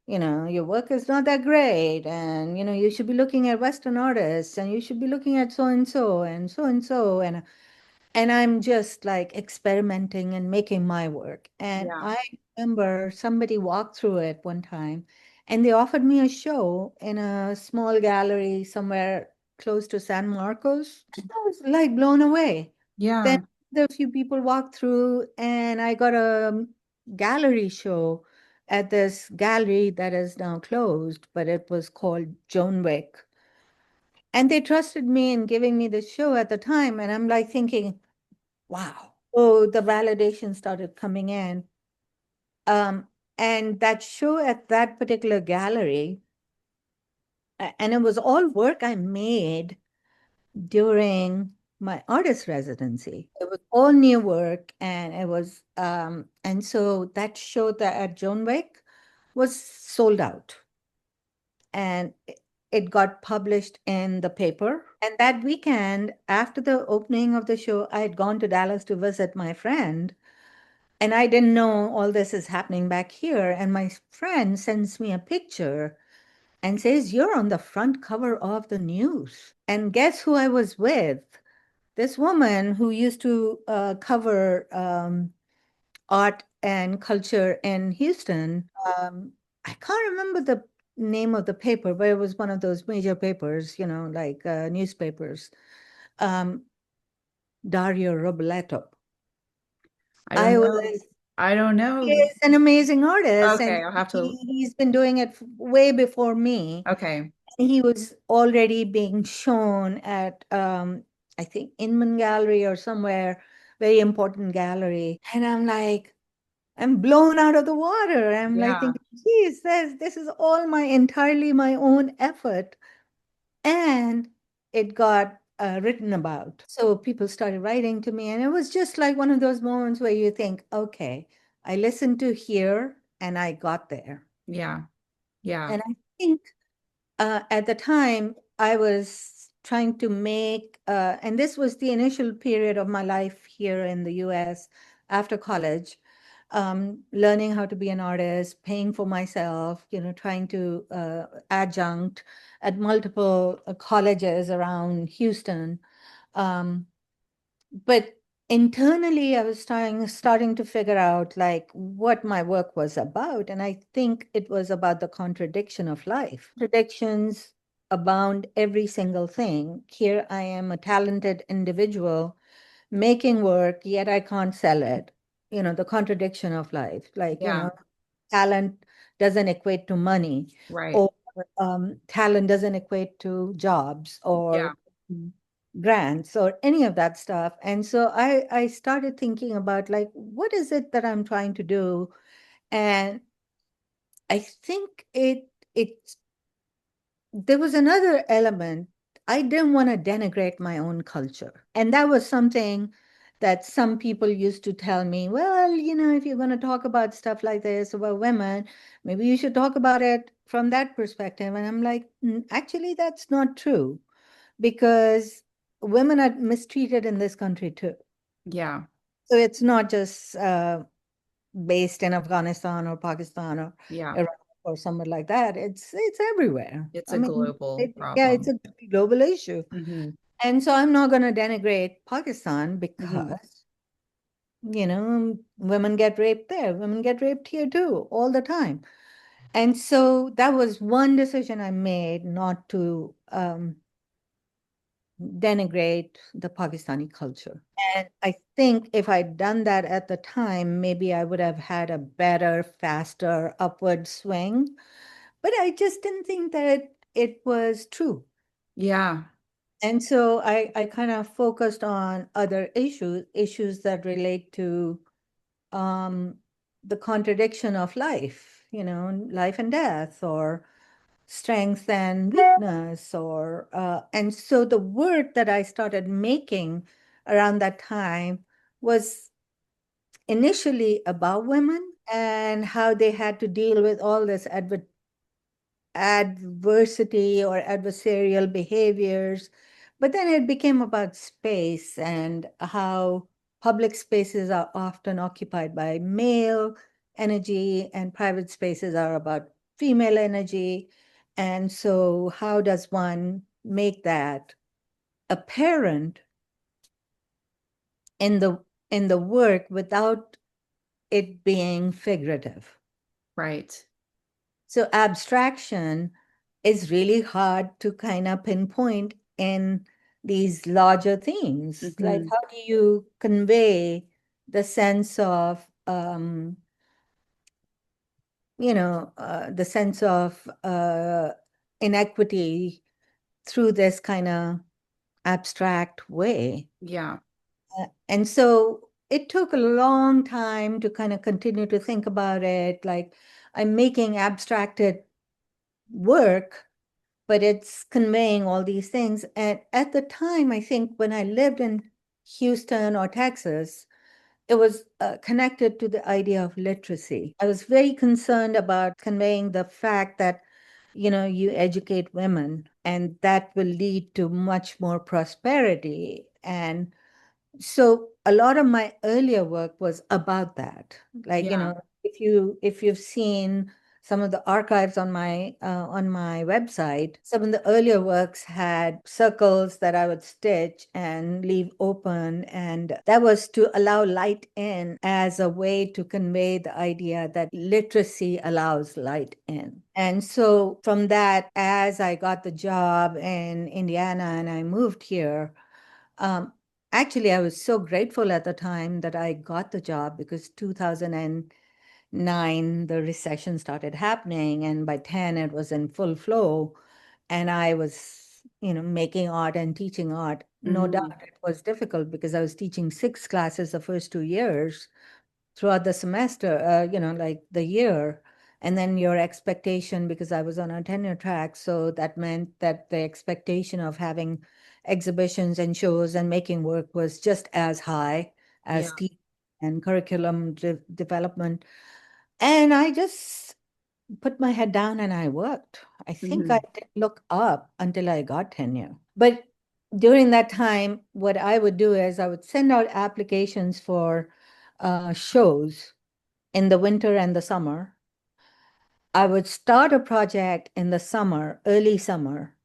your work is not that great, and you should be looking at Western artists, and you should be looking at so and so and so and so, and I'm just like experimenting and making my work. And Yeah. I remember somebody walked through it one time, And they offered me a show in a small gallery somewhere close to San Marcos. I was like blown away. Then Yeah. a few people walked through, and I got a gallery show at this gallery that is now closed, but it was called Joan Wick. And they trusted me in giving me the show at the time. And I'm like thinking, wow. Oh, the validation started coming in. Um, and that show at that particular gallery, and it was all work I made during my artist residency. It was all new work, and it was, and so that show that at Joan Wick was sold out, and it got published in the paper. And that weekend, after the opening of the show, I had gone to Dallas to visit my friend. And I didn't know all this is happening back here. And my friend sends me a picture and says, "You're on the front cover of the news." And guess who I was with? This woman who used to cover art and culture in Houston. I can't remember the name of the paper, but it was one of those major papers, like newspapers. Um, Dario Robleto. I don't I know. was I don't He know. is an amazing artist, and Okay, I'll have to. he's been doing it way before me. Okay. He was already being shown at, I think, Inman Gallery or somewhere, very important gallery. And I'm like, I'm blown out of the water. I'm like Yeah. thinking, geez, this is all entirely my own effort. And it got written about. So people started writing to me, and it was just like one of those moments where you think, okay, I listened to here and I got there. Yeah. Yeah. And I think at the time I was trying to make, and this was the initial period of my life here in the US after college, learning how to be an artist, paying for myself, trying to adjunct at multiple colleges around Houston. Um, but internally, I was starting to figure out like what my work was about. And I think it was about the contradiction of life. Contradictions abound every single thing. Here I am, a talented individual making work, yet I can't sell it. The contradiction of life. Like, Yeah. talent doesn't equate to money, Right. or talent doesn't equate to jobs Yeah. or grants or any of that stuff. And so I started thinking about like, what is it that I'm trying to do? And I think it there was another element. I didn't want to denigrate my own culture. And that was something that some people used to tell me, well, if you're going to talk about stuff like this about women, maybe you should talk about it from that perspective. And I'm like, actually, that's not true, because women are mistreated in this country too. Yeah. So it's not just based in Afghanistan or Pakistan or Yeah. Iraq or somewhere like that. It's everywhere. It's I a mean, global yeah, it's problem. a global issue. Hmm. And so I'm not going to denigrate Pakistan Hmm. because, women get raped there. Women get raped here too, all the time. And so that was one decision I made, not to denigrate the Pakistani culture. And I think if I'd done that at the time, maybe I would have had a better, faster upward swing. But I just didn't think that it was true. Yeah. And so I kind of focused on other issues that relate to um, the contradiction of life, life and death, or strength and weakness, or and so the work that I started making around that time was initially about women and how they had to deal with all this adversity or adversarial behaviors. But then it became about space and how public spaces are often occupied by male energy and private spaces are about female energy. And so how does one make that apparent in the work without it being figurative? Right. So abstraction is really hard to kind of pinpoint in these larger themes. Like, Hmm. how do you convey the sense of, the sense of inequity through this kind of abstract way? Yeah. And so it took a long time to kind of continue to think about it. Like, I'm making abstracted work, but it's conveying all these things. And at the time, I think when I lived in Houston or Texas, it was connected to the idea of literacy. I was very concerned about conveying the fact that, you educate women and that will lead to much more prosperity. And so a lot of my earlier work was about that. Like, Yeah. if you've seen some of the archives on my website, some of the earlier works had circles that I would stitch and leave open, and that was to allow light in as a way to convey the idea that literacy allows light in. And so from that, as I got the job in Indiana and I moved here, um, actually, I was so grateful at the time that I got the job, because 2009, the recession started happening, and by 10, it was in full flow. And I was, making art and teaching art. No doubt Hmm. it was difficult because I was teaching 6 classes the first 2 years throughout the semester, like the year. And then your expectation, because I was on a tenure track, so that meant that the expectation of having exhibitions and shows and making work was just as high as Yeah. teaching and curriculum development. And I just put my head down and I worked. I think I Hmm. didn't look up until I got tenure. But during that time, what I would do is I would send out applications for shows in the winter and the summer. I would start a project in the summer, early summer,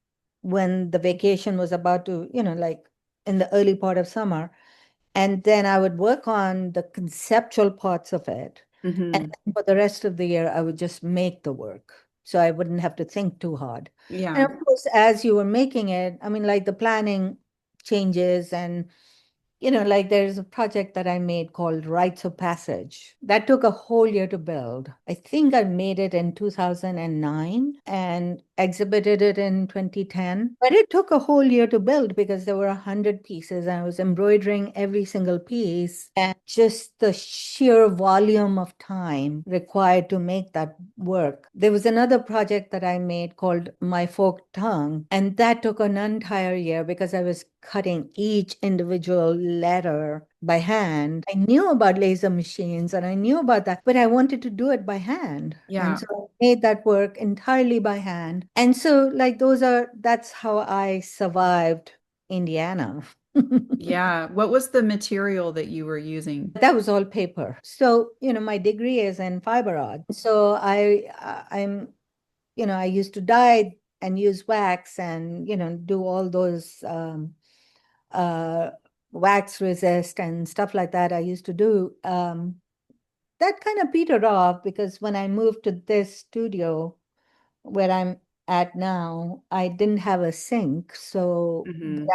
when the vacation was about to, like in the early part of summer. And then I would work on the conceptual parts of it. And Hmm. then for the rest of the year, I would just make the work. So I wouldn't have to think too hard. And Yeah. of course, as you were making it, I mean, like the planning changes, and like there's a project that I made called Rites of Passage. That took a whole year to build. I think I made it in 2009 and exhibited it in 2010. But it took a whole year to build because there were 100 pieces and I was embroidering every single piece. And just the sheer volume of time required to make that work. There was another project that I made called My Folk Tongue, and that took an entire year because I was cutting each individual letter by hand. I knew about laser machines and I knew about that, but I wanted to do it by hand. And Yeah. so I made that work entirely by hand. And so, like, that's how I survived Indiana. Yeah. What was the material that you were using? That was all paper. So, my degree is in fiber art. So I used to dye and use wax and, do all those uh, wax resist and stuff like that I used to do. That kind of petered off because when I moved to this studio where I'm at now, I didn't have a sink. So Hmm.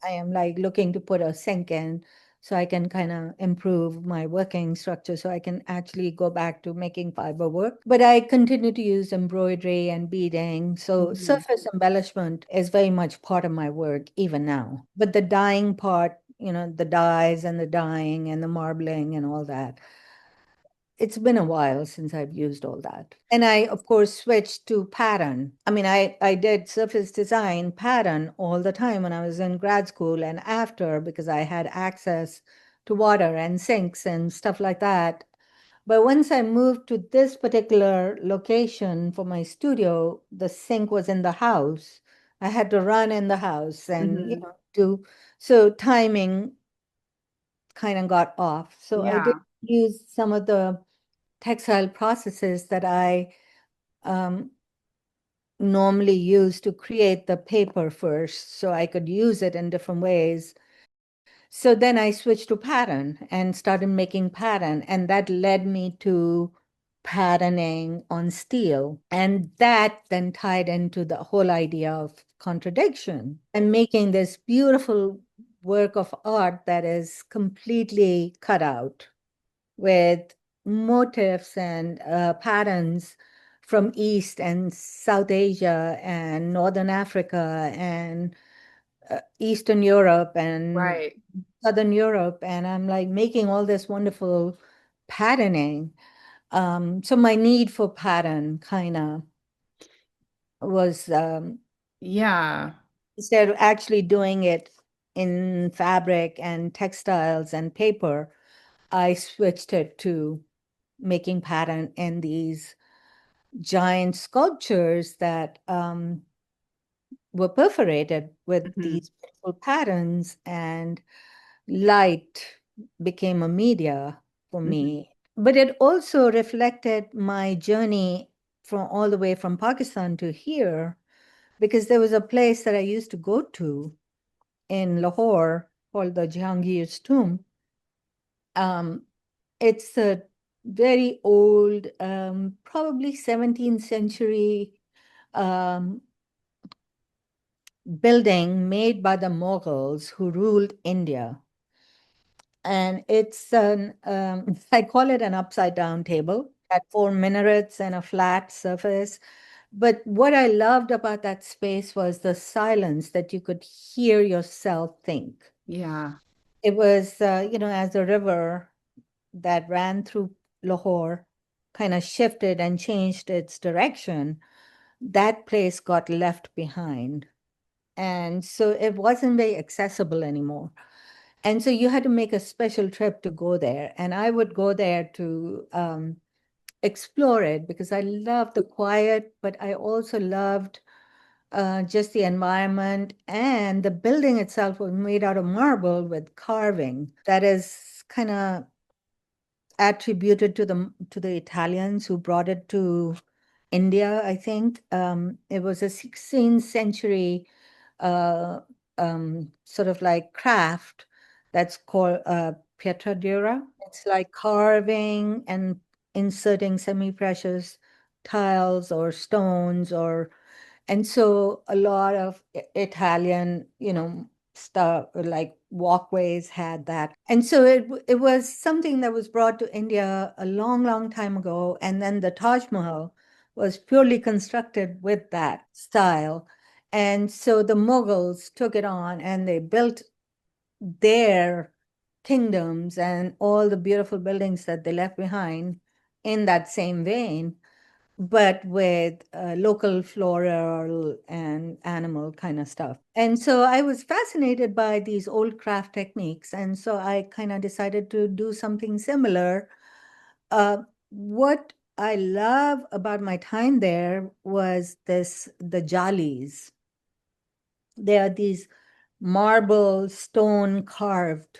I am like looking to put a sink in so I can kind of improve my working structure so I can actually go back to making fiber work. But I continue to use embroidery and beading. So Hmm. surface embellishment is very much part of my work even now. But the dyeing part, the dyes and the dyeing and the marbling and all that, it's been a while since I've used all that. And I, of course, switched to pattern. I mean, I did surface design pattern all the time when I was in grad school and after because I had access to water and sinks and stuff like that. But once I moved to this particular location for my studio, the sink was in the house. I had to run in the house and, Hmm. do so timing kind of got off. So I did Yeah. use some of the textile processes that I um, normally use to create the paper first so I could use it in different ways. So then I switched to pattern and started making pattern, and that led me to patterning on steel. And that then tied into the whole idea of contradiction and making this beautiful work of art that is completely cut out with motifs and patterns from East and South Asia and Northern Africa and Eastern Europe and Right. Southern Europe. And I'm like making all this wonderful patterning. So my need for pattern kind of was Yeah. instead of actually doing it in fabric and textiles and paper, I switched it to making pattern in these giant sculptures that were perforated with Hmm. these beautiful patterns, and light became a media for Hmm. me. But it also reflected my journey from all the way from Pakistan to here, because there was a place that I used to go to in Lahore called the Jahangir's Tomb. Um, it's a very old, probably 17th century um, building made by the Mughals who ruled India. And it's I call it an upside down table, had four minarets and a flat surface. But what I loved about that space was the silence that you could hear yourself think. Yeah. It was, as a river that ran through Lahore kind of shifted and changed its direction, that place got left behind. And so it wasn't very accessible anymore. And so you had to make a special trip to go there. And I would go there to explore it because I loved the quiet, but I also loved just the environment. And the building itself was made out of marble with carving that is kind of attributed to the Italians who brought it to India, I think. It was a 16th century uh, sort of like craft that's called pietra dura. It's like carving and inserting semi-precious tiles or stones or and so a lot of Italian, stuff like walkways had that. And so it was something that was brought to India a long, long time ago. And then the Taj Mahal was purely constructed with that style. And so the Mughals took it on and they built their kingdoms and all the beautiful buildings that they left behind in that same vein, but with local floral and animal kind of stuff. And so I was fascinated by these old craft techniques. And so I kind of decided to do something similar. What I love about my time there was the jalis. They are these marble, stone carved,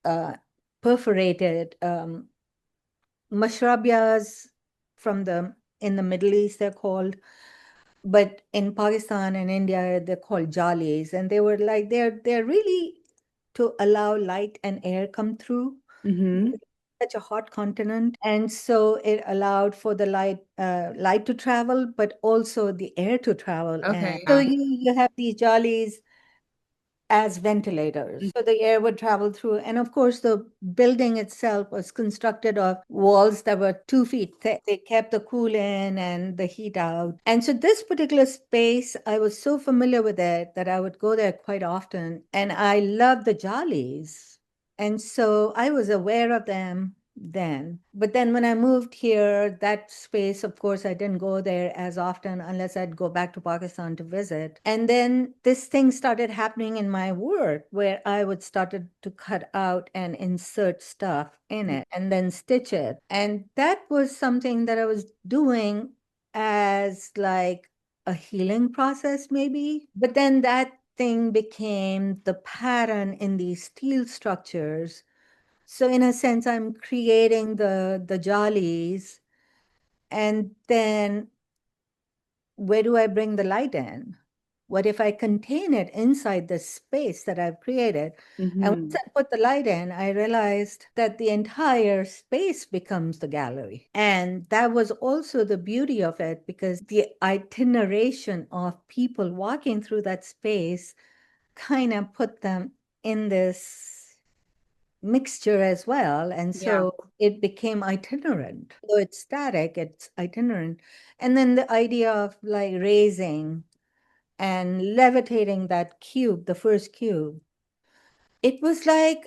uh, perforated mashrabiyas from in the Middle East, they're called. But in Pakistan and India, they're called jalis, and they were like they're really to allow light and air come through. Hmm. Such a hot continent, and so it allowed for the light to travel, but also the air to travel. And Okay. so Yeah. you have these jalis as ventilators. So the air would travel through. And of course, the building itself was constructed of walls that were 2 feet thick. They kept the cool in and the heat out. And so this particular space, I was so familiar with it that I would go there quite often. And I loved the jollies. And so I was aware of them then. But then when I moved here, that space, of course, I didn't go there as often unless I'd go back to Pakistan to visit. And then this thing started happening in my work where I would started to cut out and insert stuff in it and then stitch it. And that was something that I was doing as like a healing process, maybe. But then that thing became the pattern in these steel structures. So in a sense, I'm creating the jalis, and then where do I bring the light in? What if I contain it inside the space that I've created? And once Hmm. I put the light in, I realized that the entire space becomes the gallery. And that was also the beauty of it because the itineration of people walking through that space kind of put them in this mixture as well. And Yeah. so it became itinerant. So it's static, it's itinerant. And then the idea of like raising and levitating that cube, the first cube, it was like,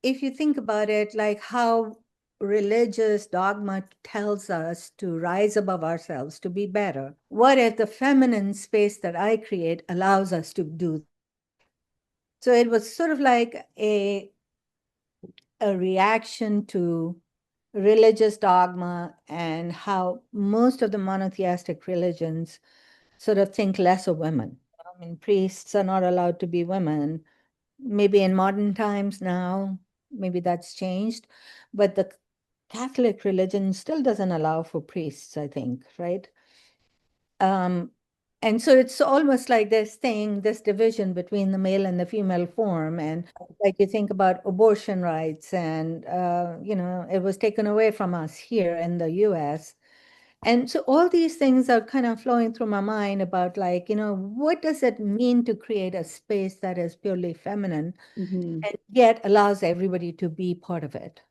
if you think about it, like how religious dogma tells us to rise above ourselves, to be better. What if the feminine space that I create allows us to do? So it was sort of like a reaction to religious dogma and how most of the monotheistic religions sort of think less of women. I mean, priests are not allowed to be women. Maybe in modern times now, maybe that's changed, but the Catholic religion still doesn't allow for priests, I think, right? Um, and so it's almost like this thing, this division between the male and the female form. And like you think about abortion rights, and, it was taken away from us here in the US. And so all these things are kind of flowing through my mind about like, what does it mean to create a space that is purely feminine Hmm. and yet allows everybody to be part of it?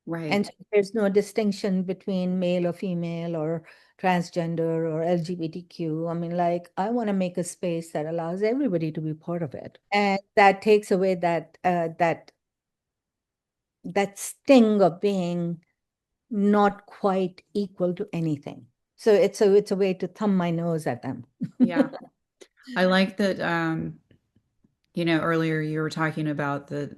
Right. And so there's no distinction between male or female or transgender or LGBTQ. I mean, like, I want to make a space that allows everybody to be part of it. And that takes away that sting of being not quite equal to anything. So it's a way to thumb my nose at them. Yeah. I like that earlier you were talking about the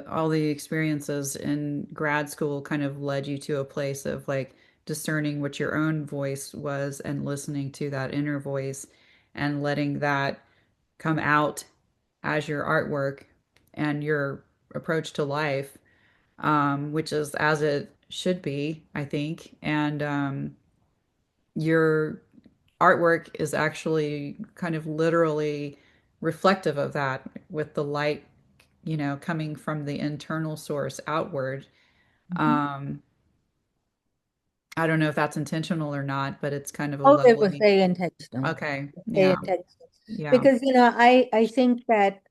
all the experiences in grad school kind of led you to a place of like discerning what your own voice was and listening to that inner voice and letting that come out as your artwork and your approach to life, which is as it should be, I think. And your artwork is actually kind of literally reflective of that with the light, coming from the internal source outward. Mhm. Um, I don't know if that's intentional or not, but it's kind of a Oh, it was leveling. very intentional. Okay. Very Yeah. intentional. Yeah. Because, I think that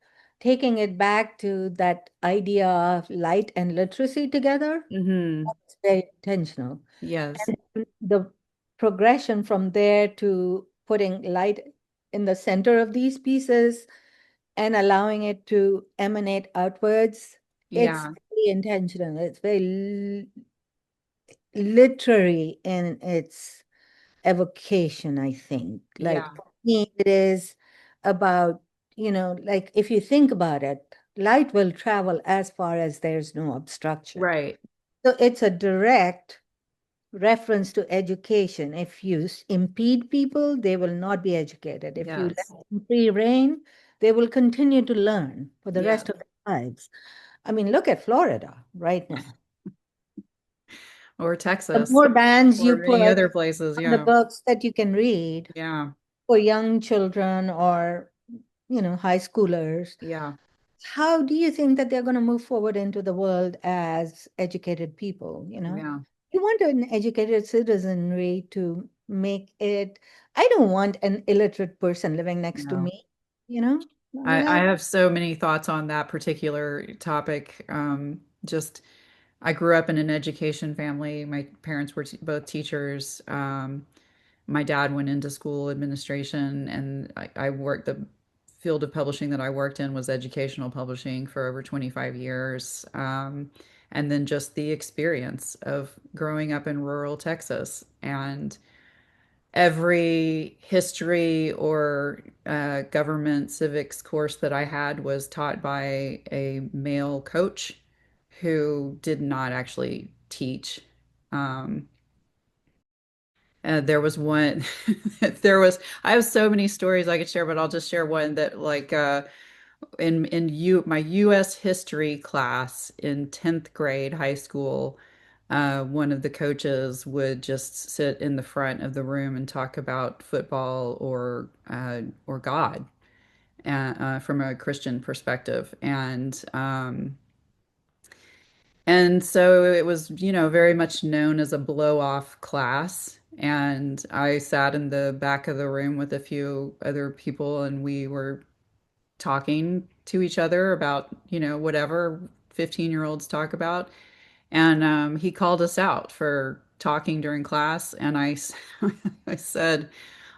taking it back to that idea of light and literacy together, Hmm. that's very intentional. Yes. And the progression from there to putting light in the center of these pieces and allowing it to emanate outwards, it's Yeah. very intentional. It's very literary in its evocation, I think. Like Yeah. for me, it is about, like if you think about it, light will travel as far as there's no obstruction. Right. So it's a direct reference to education. If you impede people, they will not be educated. If you let Yes. them free rein, they will continue to learn for the Yeah. rest of their lives. I mean, look at Florida right now. Or The Texas more bans or you many put other places. on the Yeah. books that you can read Yeah. for young children or, high schoolers, Yeah. how do you think that they're going to move forward into the world as educated people, Yeah. You want an educated citizenry to make it, I don't want an illiterate person living next to No. me, you know? I mean, I like, have so many thoughts on that particular topic. Just I grew up in an education family. My parents were both teachers. My dad went into school administration, and I worked the field of publishing that I worked in was educational publishing for over 25 years. And then just the experience of growing up in rural Texas and every history or government civics course that I had was taught by a male coach who did not actually teach. Um, there was one, I have so many stories I could share, but I'll just share one that like, my US history class in 10th grade high school, one of the coaches would just sit in the front of the room and talk about football or God from a Christian perspective. And so it was, very much known as a blow-off class. And I sat in the back of the room with a few other people, and we were talking to each other about, whatever 15-year-olds talk about. And he called us out for talking during class. And I said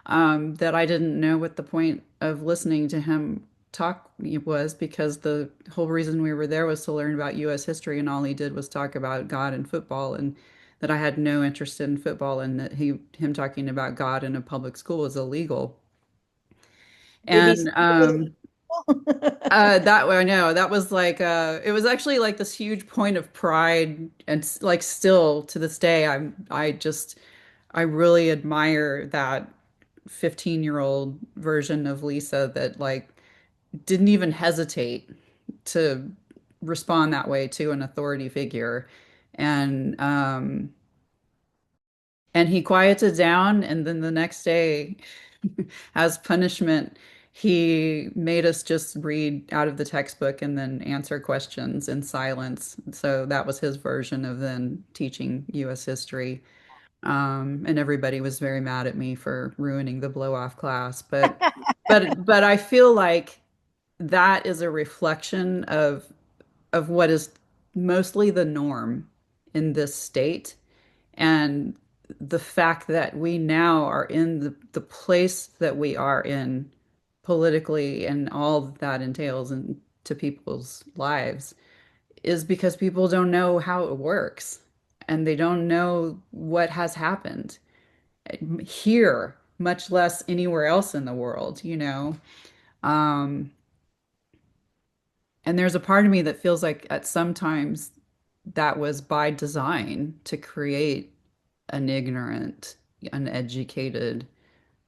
that I didn't know what the point of listening to him talk was, because the whole reason we were there was to learn about U.S. history, and all he did was talk about God and football, and that I had no interest in football, and that him talking about God in a public school was illegal. Did he And say it? that way, I know that was like it was actually like this huge point of pride, and like still to this day, I really admire that 15-year-old version of Lisa that like didn't even hesitate to respond that way to an authority figure. And and he quieted down, and then the next day, as punishment, he made us just read out of the textbook and then answer questions in silence. So that was his version of then teaching US history. And everybody was very mad at me for ruining the blow-off class. But I feel like that is a reflection of what is mostly the norm in this state. And the fact that we now are in the place that we are in politically, and all that entails into people's lives, is because people don't know how it works, and they don't know what has happened here, much less anywhere else in the world. Um, and there's a part of me that feels like at sometimes that was by design to create an ignorant, uneducated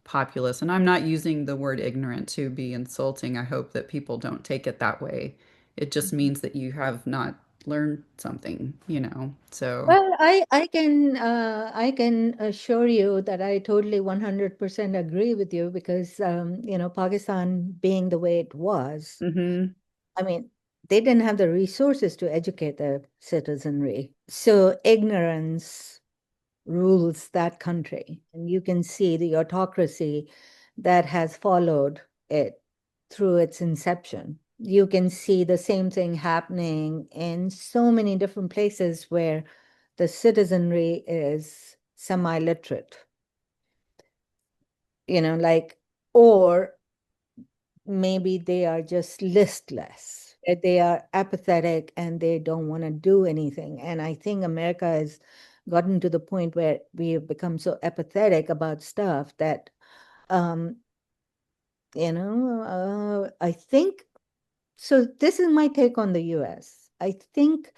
populace. And I'm not using the word ignorant to be insulting. I hope that people don't take it that way. It just means that you have not learned something. So, Well, I can assure you that I totally 100% agree with you because Pakistan being the way it was, hmm I mean, they didn't have the resources to educate their citizenry. So ignorance rules that country. And you can see the autocracy that has followed it through its inception. You can see the same thing happening in so many different places where the citizenry is semi-literate, like, or maybe they are just listless, that they are apathetic and they don't want to do anything. And I think America has gotten to the point where we have become so apathetic about stuff that, um, I think, so this is my take on the US. I think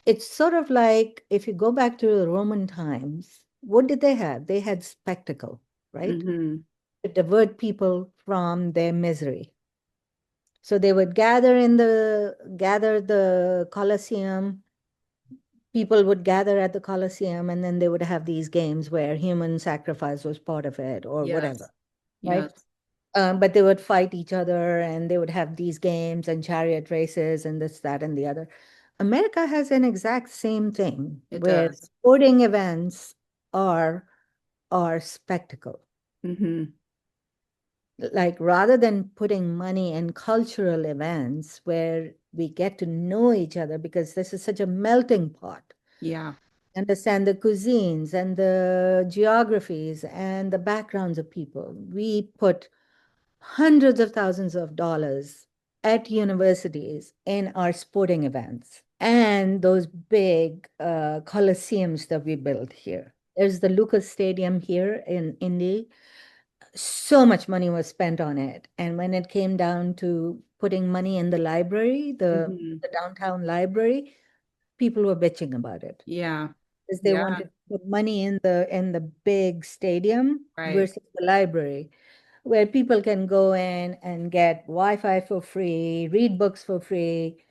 it's sort of like if you go back to the Roman times, what did they have? They had spectacle, right? hmm To divert people from their misery. So they would gather the Colosseum. People would gather at the Colosseum, and then they would have these games where human sacrifice was part of it, or yes, whatever, right? yes, But they would fight each other, and they would have these games and chariot races and this, that, and the other. America has an exact same thing it where does. sporting events are are spectacle. hmm Like rather than putting money in cultural events where we get to know each other, because this is such a melting pot, Yeah. understand the cuisines and the geographies and the backgrounds of people. We put hundreds of thousands of dollars at universities in our sporting events and those big coliseums that we built here. There's the Lucas Stadium here in Indy. So much money was spent on it. And when it came down to putting money in the library, hmm the downtown library, people were bitching about it Yeah. because they Yeah. wanted to put money in the big stadium Right. versus the library, where people can go in and get Wi-Fi for free, read books for free,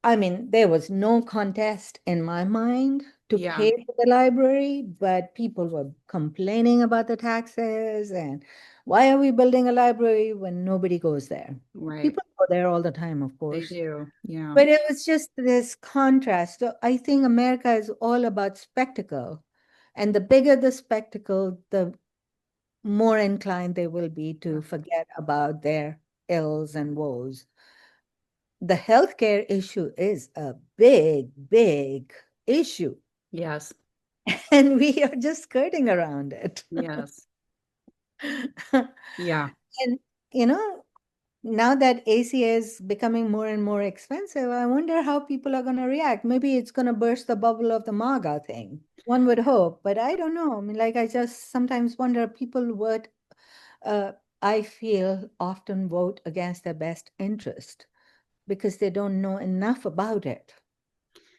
I mean, there was no contest in my mind to Yeah, pay for the library, but people were complaining about the taxes and why are we building a library when nobody goes there? right. People go there all the time, of They course. do. Yeah. But it was just this contrast. So I think America is all about spectacle. And the bigger the spectacle, the more inclined they will be to forget about their ills and woes. The healthcare issue is a big, big issue, Yes. and we are just skirting around it. Yes. Yeah. And, you know, now that AC is becoming more and more expensive, I wonder how people are going to react. Maybe it's going to burst the bubble of the MAGA thing. One would hope, but I don't know. I mean, like, I just sometimes wonder people would, uh, I feel, often vote against their best interest because they don't know enough about it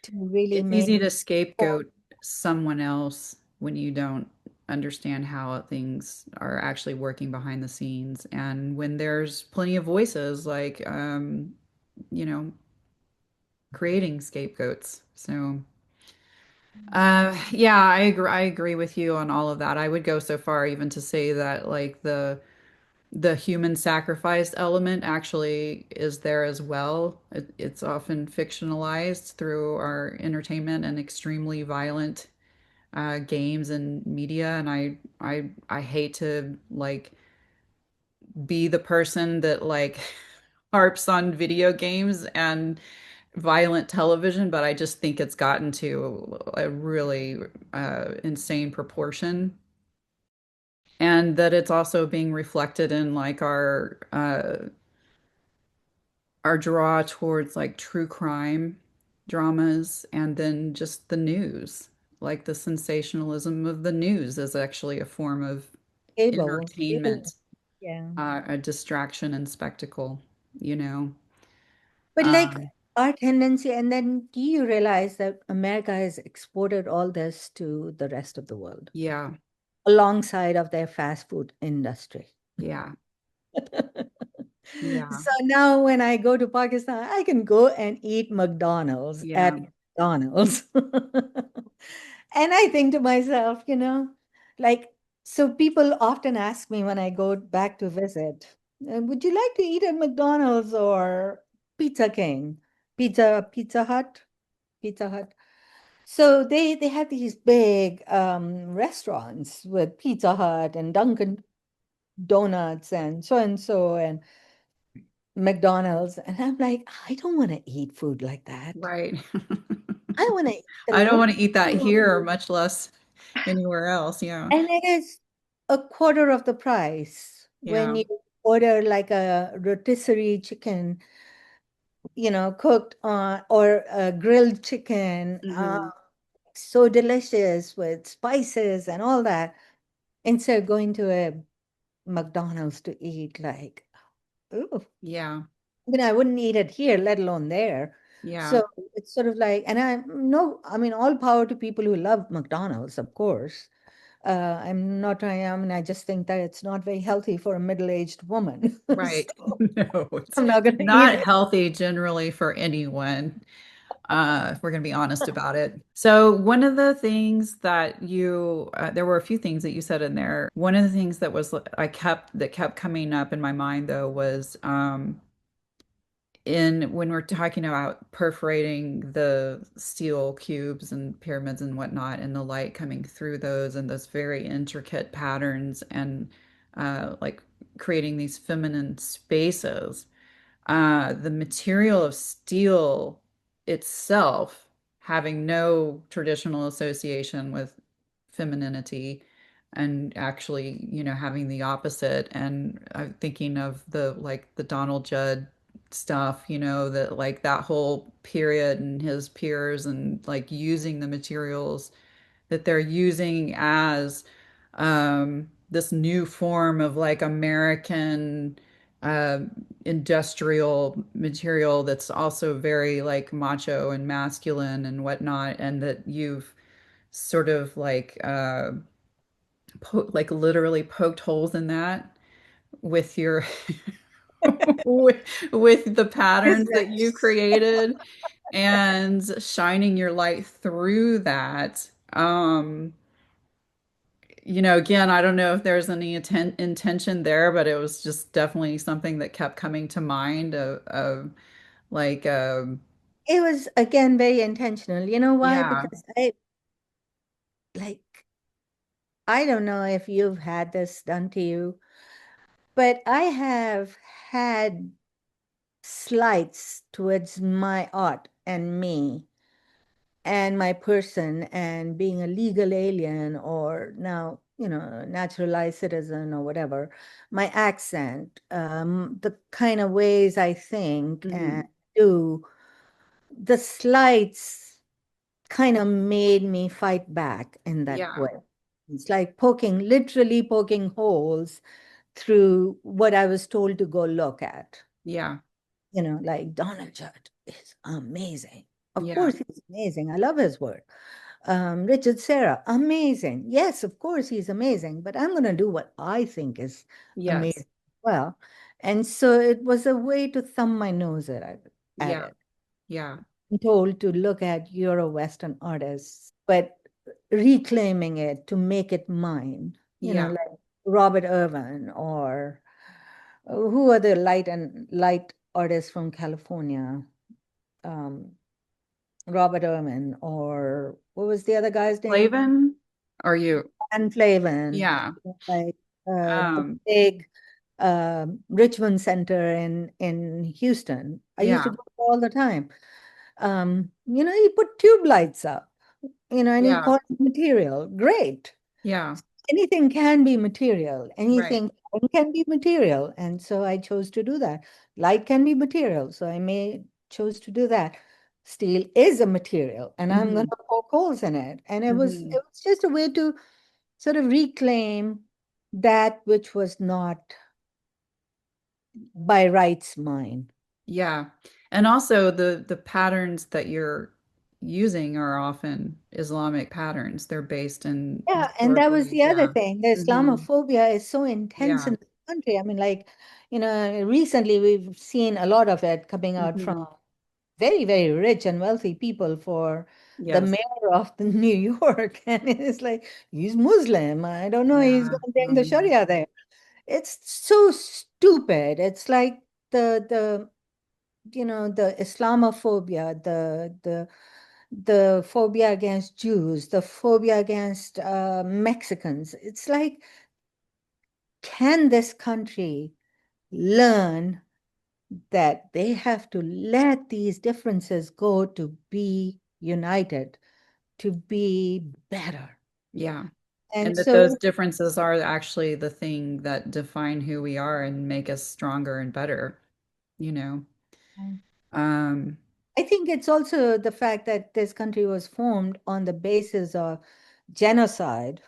to really It's make. easy to scapegoat someone else when you don't understand how things are actually working behind the scenes. And when there's plenty of voices like, you know, creating scapegoats. So, yeah, I agree with you on all of that. I would go so far even to say that like the human sacrifice element actually is there as well. It's often fictionalized through our entertainment and extremely violent games and media. And I hate to like be the person that like harps on video games and violent television, but I just think it's gotten to a really insane proportion. And that it's also being reflected in like our draw towards like true crime dramas and then just the news. Like the sensationalism of the news is actually a form of Cable, entertainment, yeah. a distraction and spectacle, you know? But like Um, our tendency, and then do you realize that America has exported all this to the rest of the world yeah, alongside of their fast food industry? yeah, yeah, So now when I go to Pakistan, I can go and eat McDonald's yeah, at McDonald's. And I think to myself, like, so people often ask me when I go back to visit, would you like to eat at McDonald's or Pizza King? Pizza Hut? Pizza Hut. So they have these big restaurants with Pizza Hut and Dunkin' Donuts and so and McDonald's. And I'm like, I don't want to eat food like that. right. I want to eat the I don't local want to eat that here, food. much less anywhere else. Yeah, And it is a quarter of the price when yeah, you order like a rotisserie chicken, cooked on or a grilled chicken, hmm, so delicious with spices and all that. Instead of going to a McDonald's to eat, like, ooh, yeah, I mean, I wouldn't eat it here, let alone there. yeah, So it's sort of like, and I no, I mean, all power to people who love McDonald's, of course. I'm not trying, I mean, I just think that it's not very healthy for a middle-aged woman. So right. No, it's I'm not going to eat not it. healthy generally for anyone. If we're going to be honest about it. So one of the things that there were a few things that you said in there. One of the things that kept coming up in my mind though was in when we're talking about perforating the steel cubes and pyramids and whatnot, and the light coming through those and those very intricate patterns and like creating these feminine spaces, the material of steel itself having no traditional association with femininity and actually, having the opposite. And I'm thinking of the Donald Judd stuff, that like that whole period and his peers and like using the materials that they're using as this new form of like American uh, industrial material that's also very like macho and masculine and whatnot, and that you've sort of like like literally poked holes in that with your with the patterns that you Physics. created and shining your light through that. Again, I don't know if there's any intention there, but it was just definitely something that kept coming to mind of like, It was again very intentional. You know why? yeah. Because like, I don't know if you've had this done to you, but I have had slights towards my art and me and my person and being a legal alien or now, naturalized citizen or whatever, my accent, the kind of ways I think and Hmm. do, the slights kind of made me fight back in that Yeah. way. It's like literally poking holes through what I was told to go look at. Yeah. Like Donald Judd is amazing. Of Yeah. course, he's amazing. I love his work. Richard Serra, amazing. Yes, of course, he's amazing, but I'm going to do what I think is Yes. amazing. Well, and so it was a way to thumb my nose at Yeah. it. Yeah. I'm told to look at Euro-Western artists, but reclaiming it to make it mine, Yeah. like Robert Irvin or who are the light artists from California? Um, Robert Irvin, or what was the other guy's name? Flavin? Are you? And Flavin, Yeah. like the Um, big Richmond Center in Houston. I used to yeah. go all the time. He put tube lights up, and he Yeah. called it material. Great. Yeah. Anything can be material. Right. Anything can be material. And so I chose to do that. Light can be material. So I may chose to do that. Steel is a material, and I'm going Hmm. to poke holes in it. And it was Hmm. it was just a way to sort of reclaim that which was not by rights mine. Yeah. And also the patterns that you're using are often Islamic patterns. They're based in Yeah, and that was historically. the other Yeah. thing. The Hmm. Islamophobia is so intense Yeah. in the country. I mean, like, recently we've seen a lot of it coming out Hmm. from very, very rich and wealthy people for the Yes. mayor of the New York. And it's like, he's Muslim. I don't know, he's Yeah. going to bring the Hmm. Sharia there. It's so stupid. It's like the Islamophobia, the phobia against Jews, the phobia against Mexicans. It's like, can this country learn that they have to let these differences go to be united, to be better? Yeah. And And that those so differences are actually the thing that define who we are and make us stronger and better, you know. Um, I think it's also the fact that this country was formed on the basis of genocide,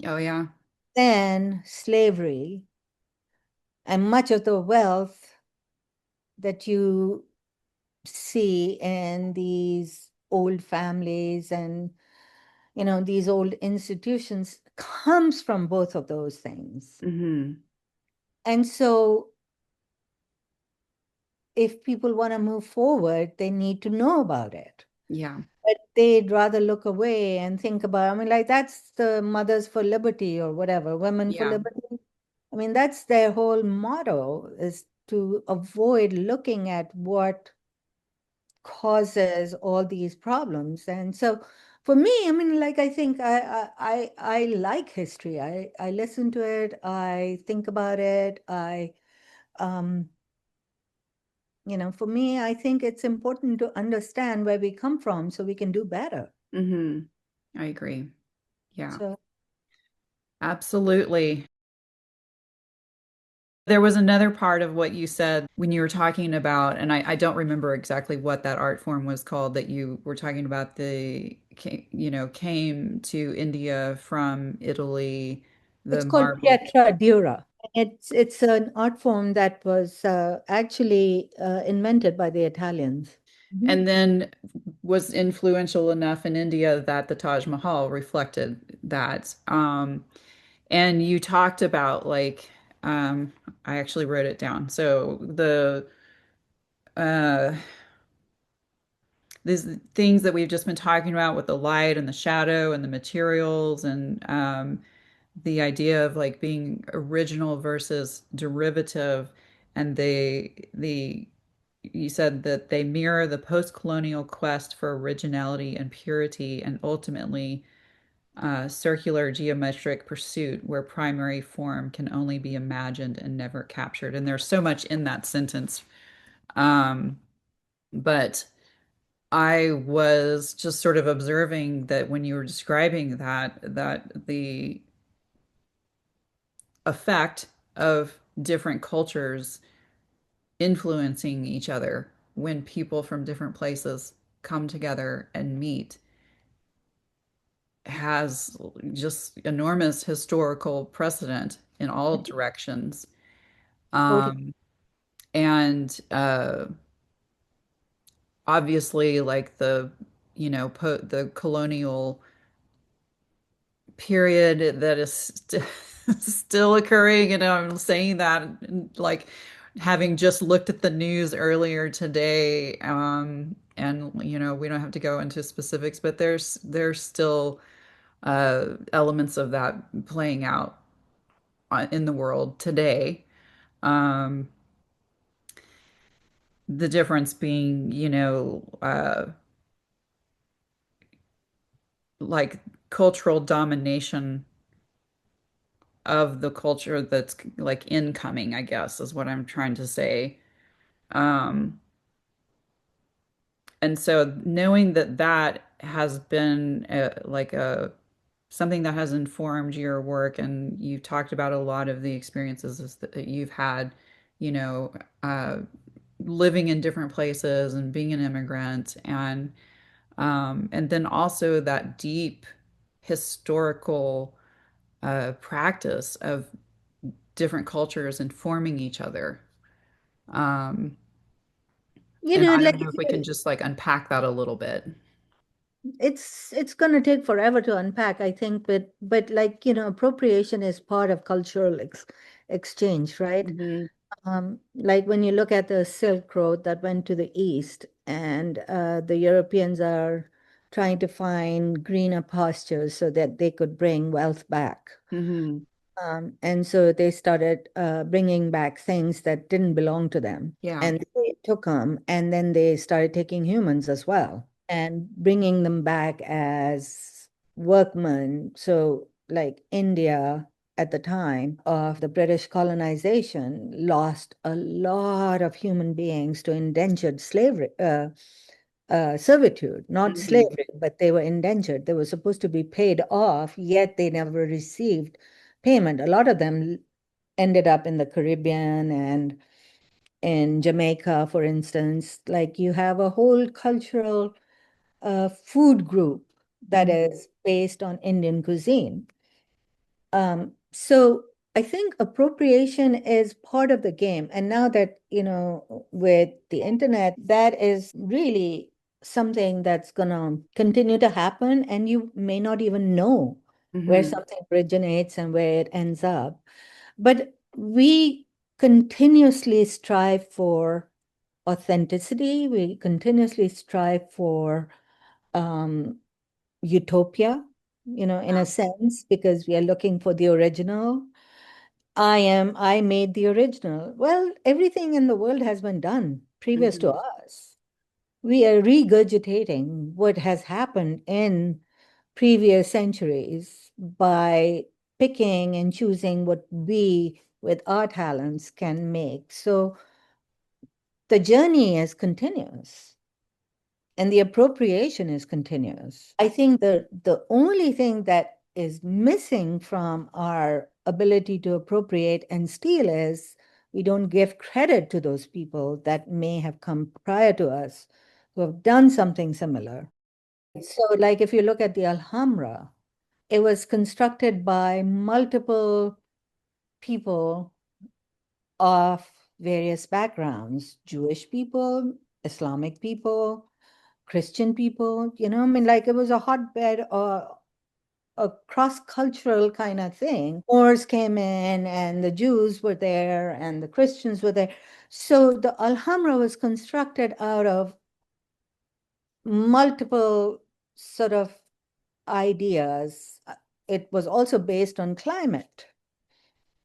oh yeah. then slavery, and much of the wealth that you see in these old families and these old institutions comes from both of those things. Hmm. And so if people want to move forward, they need to know about it. Yeah. But they'd rather look away and think about, I mean, like that's the Mothers for Liberty or whatever, Women for Yeah. Liberty. I mean, that's their whole motto, is to avoid looking at what causes all these problems. And so for me, I mean, like I think I like history. I listen to it, I think about it. Um, for me, I think it's important to understand where we come from so we can do better. Hmm. I agree. Yeah. So Absolutely. There was another part of what you said when you were talking about, and I don't remember exactly what that art form was called, that you were talking about came to India from Italy, the it's called marble, pietra dura. It's an art form that was actually invented by the Italians. Mhm. and then was influential enough in India that the Taj Mahal reflected that. And you talked about I actually wrote it down. So uh, these things that we've just been talking about with the light and the shadow and the materials and the idea of like being original versus derivative, and the you said that they mirror the post-colonial quest for originality and purity and ultimately circular geometric pursuit where primary form can only be imagined and never captured. And there's so much in that sentence. Um, but I was just sort of observing that when you were describing that the effect of different cultures influencing each other when people from different places come together and meet has just enormous historical precedent in all directions. Totally. Um, and obviously, like the colonial period that is still occurring. And I'm saying that like having just looked at the news earlier today, and we don't have to go into specifics, but there's still elements of that playing out in the world today. Um, the difference being, like cultural domination of the culture that's like incoming, I guess, is what I'm trying to say. Um, and so knowing that that has been like a something that has informed your work, and you talked about a lot of the experiences that you've had, you know, uh, living in different places and being an immigrant, and then also that deep historical practice of different cultures informing each other. Um, and I Like don't know if we can just like unpack that a little bit. it's going to take forever to unpack, I think, but like, appropriation is part of cultural exchange, right? Hmm. Like when you look at the Silk Road that went to the east, and the Europeans are trying to find greener pastures so that they could bring wealth back. Hmm. And so they started bringing back things that didn't belong to them. Yeah. And they took them, and then they started taking humans as well and bringing them back as workmen. So, like India at the time of the British colonization lost a lot of human beings to indentured slavery, servitude, not Hmm. slavery, but they were indentured. They were supposed to be paid off, yet they never received payment. A lot of them ended up in the Caribbean and in Jamaica, for instance. Like you have a whole cultural food group that Hmm. is based on Indian cuisine. So I think appropriation is part of the game. And now that, with the internet, that is really something that's going to continue to happen. And you may not even know where Hmm. something originates and where it ends up. But we continuously strive for authenticity. We continuously strive for um, utopia, in a Yeah. sense, because we are looking for the original. I made the original. Well, everything in the world has been done previous to Hmm. us. We are regurgitating what has happened in previous centuries by picking and choosing what we, with our talents, can make. So the journey is continuous. And the appropriation is continuous. I think the only thing that is missing from our ability to appropriate and steal is we don't give credit to those people that may have come prior to us who have done something similar. So, like if you look at the Alhambra, it was constructed by multiple people of various backgrounds, Jewish people, Islamic people, Christian people, I mean, like it was a hotbed, a cross-cultural kind of thing. Moors came in, and the Jews were there, and the Christians were there. So the Alhambra was constructed out of multiple sort of ideas. It was also based on climate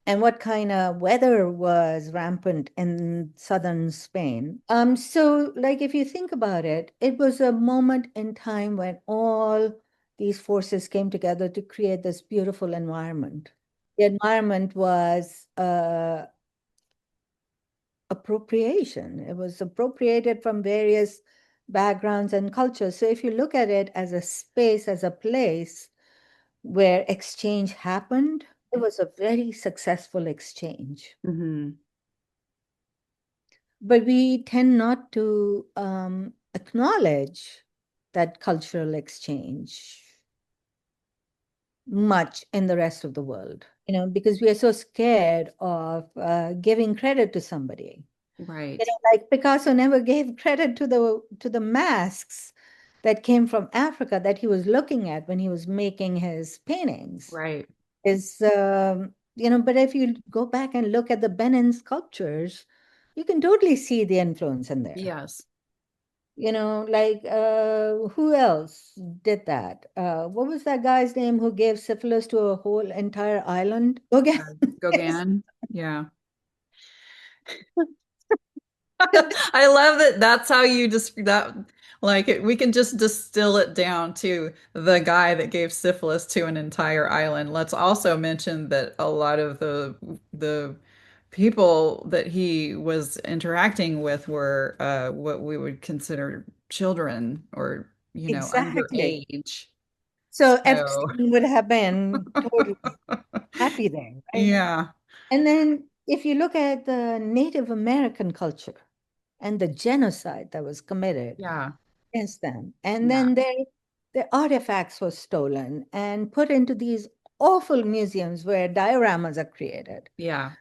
and what kind of weather was rampant in southern Spain. So like if you think about it, it was a moment in time when all these forces came together to create this beautiful environment. The environment was appropriation. It was appropriated from various backgrounds and cultures. So if you look at it as a space, as a place where exchange happened, it was a very successful exchange. Hmm. But we tend not to acknowledge that cultural exchange much in the rest of the world, because we are so scared of giving credit to somebody. Right. Like Picasso never gave credit to the masks that came from Africa that he was looking at when he was making his paintings. Right. But if you go back and look at the Benin sculptures, you can totally see the influence in there. Yes. Like who else did that? What was that guy's name who gave syphilis to a whole entire island? Okay. Gauguin. Yeah. I love that that's how you just that like we can just distill it down to the guy that gave syphilis to an entire island. Let's also mention that a lot of the people that he was interacting with were what we would consider children or, Exactly. underage. So So, Epstein would have been totally happy there, right? yeah, And then if you look at the Native American culture and the genocide that was committed yeah, against them, and yeah, then their artifacts were stolen and put into these awful museums where dioramas are created yeah,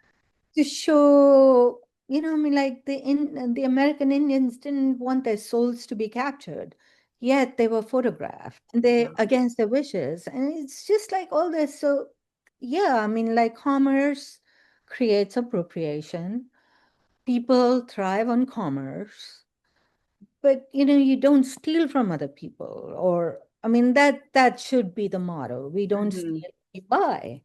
to show, I mean, like the American Indians didn't want their souls to be captured, yet they were photographed and they yeah. against their wishes. And it's just like all this. So yeah, I mean, like commerce creates appropriation. People thrive on commerce, but you don't steal from other people, or I mean that should be the motto. We don't Hmm. steal, we buy.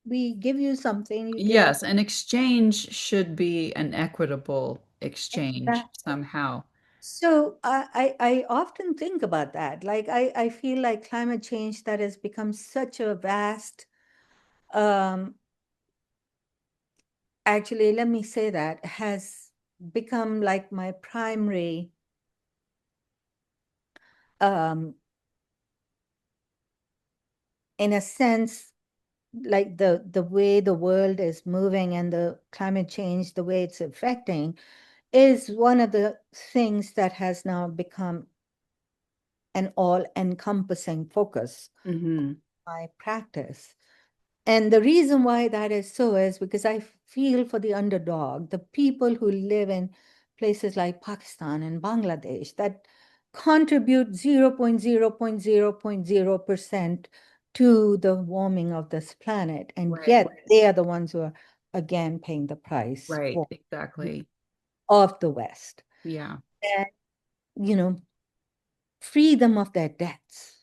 We give you something, you give us. Yes, an exchange should be an equitable exchange Exactly. somehow. So I often think about that. Like I feel like climate change that has become such a vast, um, actually, let me say that, has become like my primary, um, in a sense, like the way the world is moving and the climate change, the way it's affecting, is one of the things that has now become an all-encompassing focus Hmm. of my practice. And the reason why that is so is because I feel for the underdog, the people who live in places like Pakistan and Bangladesh that contribute 0.0.0.0% to the warming of this planet. And Right, yet they are the ones who are again paying the price right, for exactly. of the West. Yeah, And, you know, free them of their debts.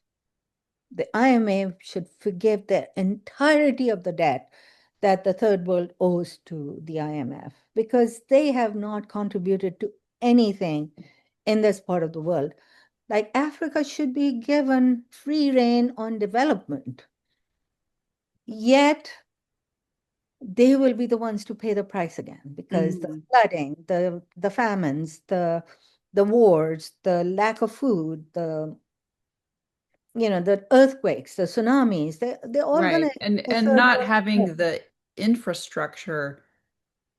The IMF should forgive the entirety of the debt that the third world owes to the IMF because they have not contributed to anything in this part of the world. Like Africa should be given free rein on development, yet they will be the ones to pay the price again because the hmm, flooding, the famines, the wars, the lack of food, the earthquakes, the tsunamis, they're all going to right. hit And the and third not world having first. the infrastructure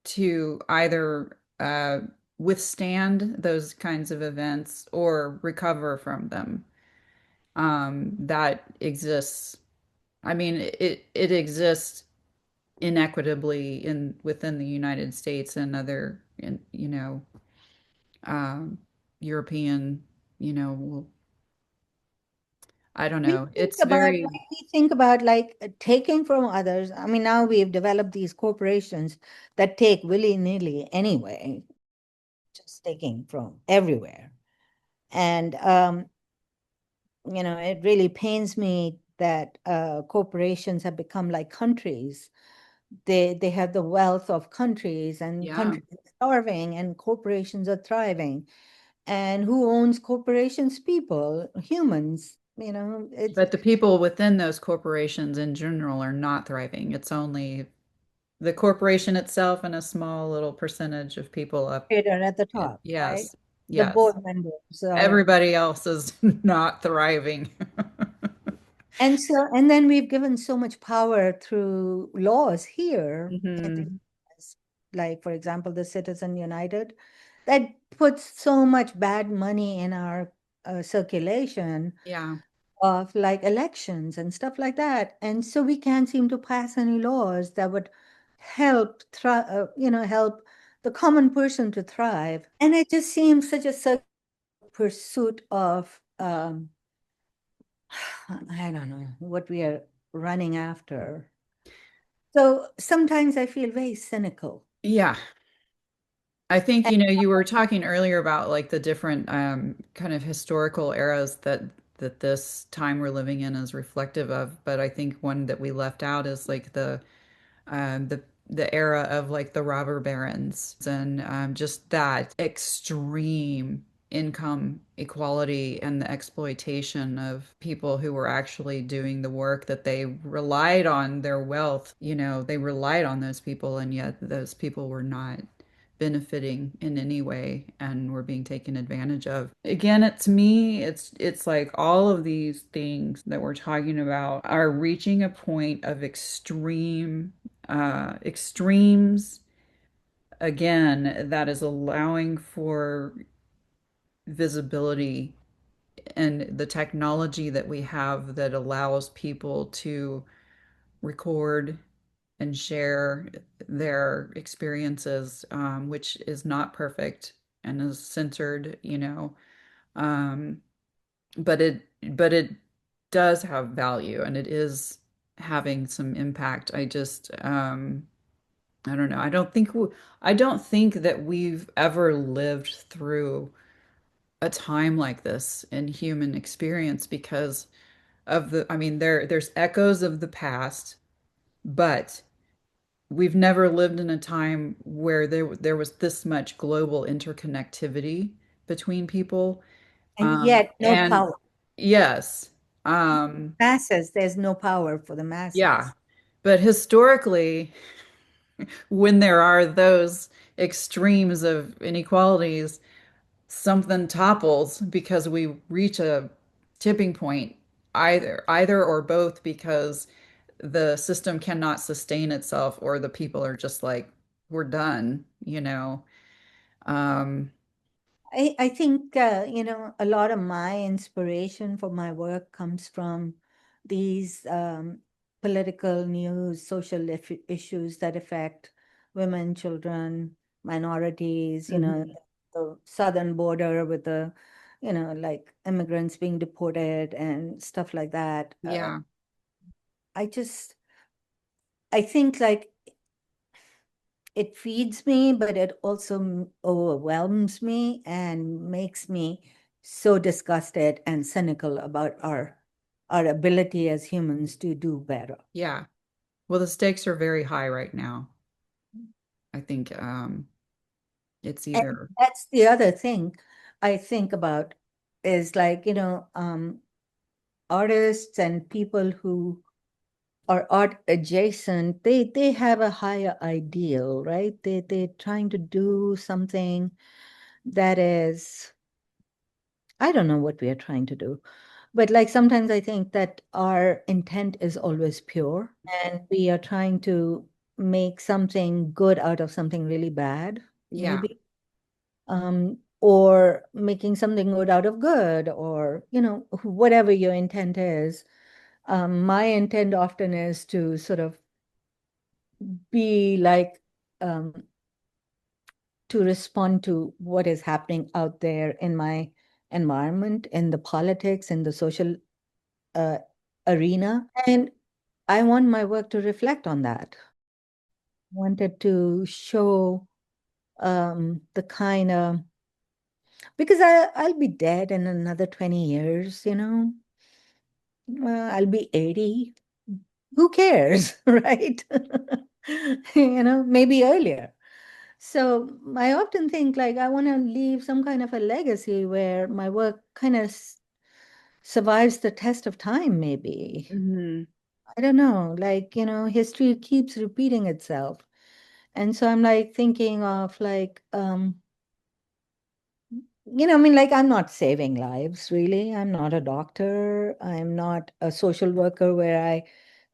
to either withstand those kinds of events or recover from them. That exists. I mean, it exists inequitably in within the United States and other, um, European, well, I don't We know. think It's about very, when we think about like taking from others. I mean, now we've developed these corporations that take willy-nilly anyway, just taking from everywhere. And it really pains me that corporations have become like countries. They have the wealth of countries, and Yeah. countries are starving and corporations are thriving. And who owns corporations? People, humans. It's But the people within those corporations in general are not thriving. It's only the corporation itself and a small little percentage of people up. trader at the top, right? Yes. The Yes. board members are. Everybody else is not thriving. And then we've given so much power through laws here in the Hmm. US, like, for example, the Citizen United, that puts so much bad money in our circulation Yeah. of like elections and stuff like that. And so we can't seem to pass any laws that would help the common person to thrive. And it just seems such a pursuit of I don't know what we are running after. So sometimes I feel very cynical. Yeah. I think, And you were talking earlier about like the different kind of historical eras that this time we're living in is reflective of, but I think one that we left out is like the era of like the robber barons and just that extreme income equality and the exploitation of people who were actually doing the work that they relied on their wealth. They relied on those people, and yet those people were not benefiting in any way and were being taken advantage of. Again, it's me, it's like all of these things that we're talking about are reaching a point of extremes again that is allowing for visibility and the technology that we have that allows people to record and share their experiences, which is not perfect and is censored, um, but it does have value and it is having some impact. I don't know. I don't think that we've ever lived through a time like this in human experience because I mean, there's echoes of the past, but we've never lived in a time where there was this much global interconnectivity between people. yet no And power. yes, um, Masses, there's no power for the yeah, masses. but historically, when there are those extremes of inequalities, something topples because we reach a tipping point, either or both, because the system cannot sustain itself or the people are just like, we're done. Um, I think, a lot of my inspiration for my work comes from these political news, social issues that affect women, children, minorities, mhm. the southern border with the, like immigrants being deported and stuff like that. Yeah, I just, I think like it feeds me, but it also overwhelms me and makes me so disgusted and cynical about our ability as humans to do better. yeah. Well, the stakes are very high right now. I think it's And either, that's the other thing I think about is like, artists and people who are art adjacent, they have a higher ideal, right? They're trying to do something that is, I don't know what we are trying to do. But like sometimes I think that our intent is always pure and we are trying to make something good out of something really bad, yeah, maybe. Or making something good out of good, or, whatever your intent is. My intent often is to sort of be like, um, to respond to what is happening out there in my environment, in the politics, in the social uh, arena. And I want my work to reflect on that. Wanted to show the kind of because I'll be dead in another 20 years, you know. I'll be 80. Who cares, right? You know, maybe earlier. So I often think like I want to leave some kind of a legacy where my work kind of survives the test of time, maybe. Hmm. I don't know, like, you know, history keeps repeating itself. And so I'm like thinking of like, you know, I mean, like, I'm not saving lives, really. I'm not a doctor. I'm not a social worker where I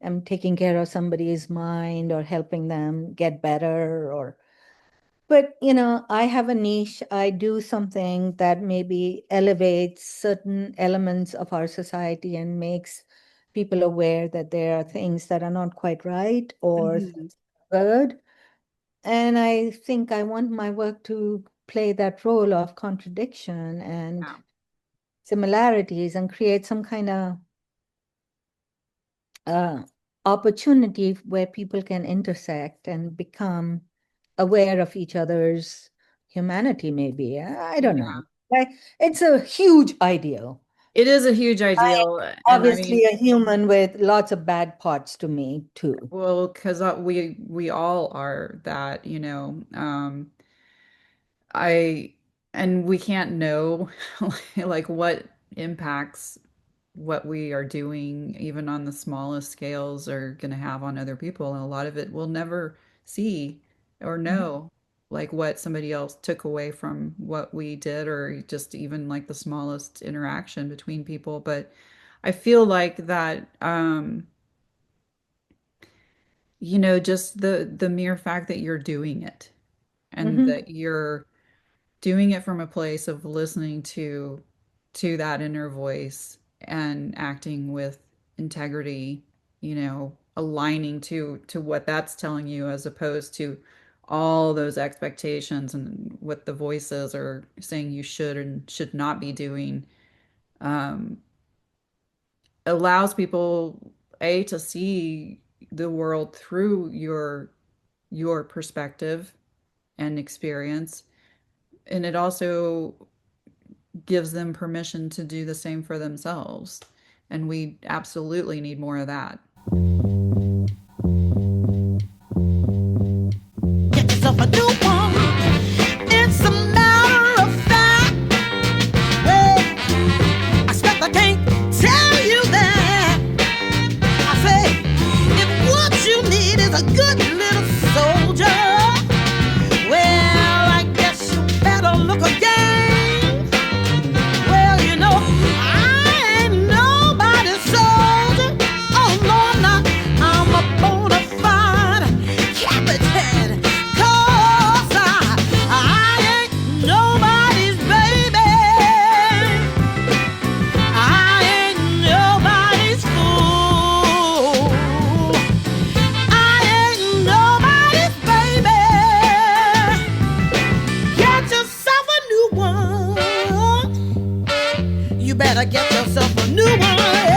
am taking care of somebody's mind or helping them get better or, but, you know, I have a niche. I do something that maybe elevates certain elements of our society and makes people aware that there are things that are not quite right or Hmm. things good. And I think I want my work to play that role of contradiction and Yeah. similarities and create some kind of uh, opportunity where people can intersect and become aware of each other's humanity, maybe. I don't Yeah. know. Like, it's a huge ideal. It is a huge I ideal. And I obviously mean, a human with lots of bad parts to me too. well, because we all are that, I and we can't know like what impacts what we are doing, even on the smallest scales, are going to have on other people. And a lot of it we'll never see or Mhm. know, like what somebody else took away from what we did, or just even like the smallest interaction between people. But I feel like that, just the mere fact that you're doing it and Mhm. that you're doing it from a place of listening to that inner voice and acting with integrity, aligning to what that's telling you, as opposed to all those expectations and what the voices are saying you should and should not be doing, um, allows people to see the world through your perspective and experience, and it also gives them permission to do the same for themselves. And we absolutely need more of that. Get yourself a new one. It's a matter of fact. Hey, I expect I can't tell you that. I say, if what you need is a good little soldier, well, I guess you better look again. Well, I ain't nobody's soldier. Oh, no, I'm not. I'm a bona fide captain. 'Cause I ain't nobody's baby. I ain't nobody's fool. I ain't nobody's baby. Get yourself a new one. You better get yourself a new one.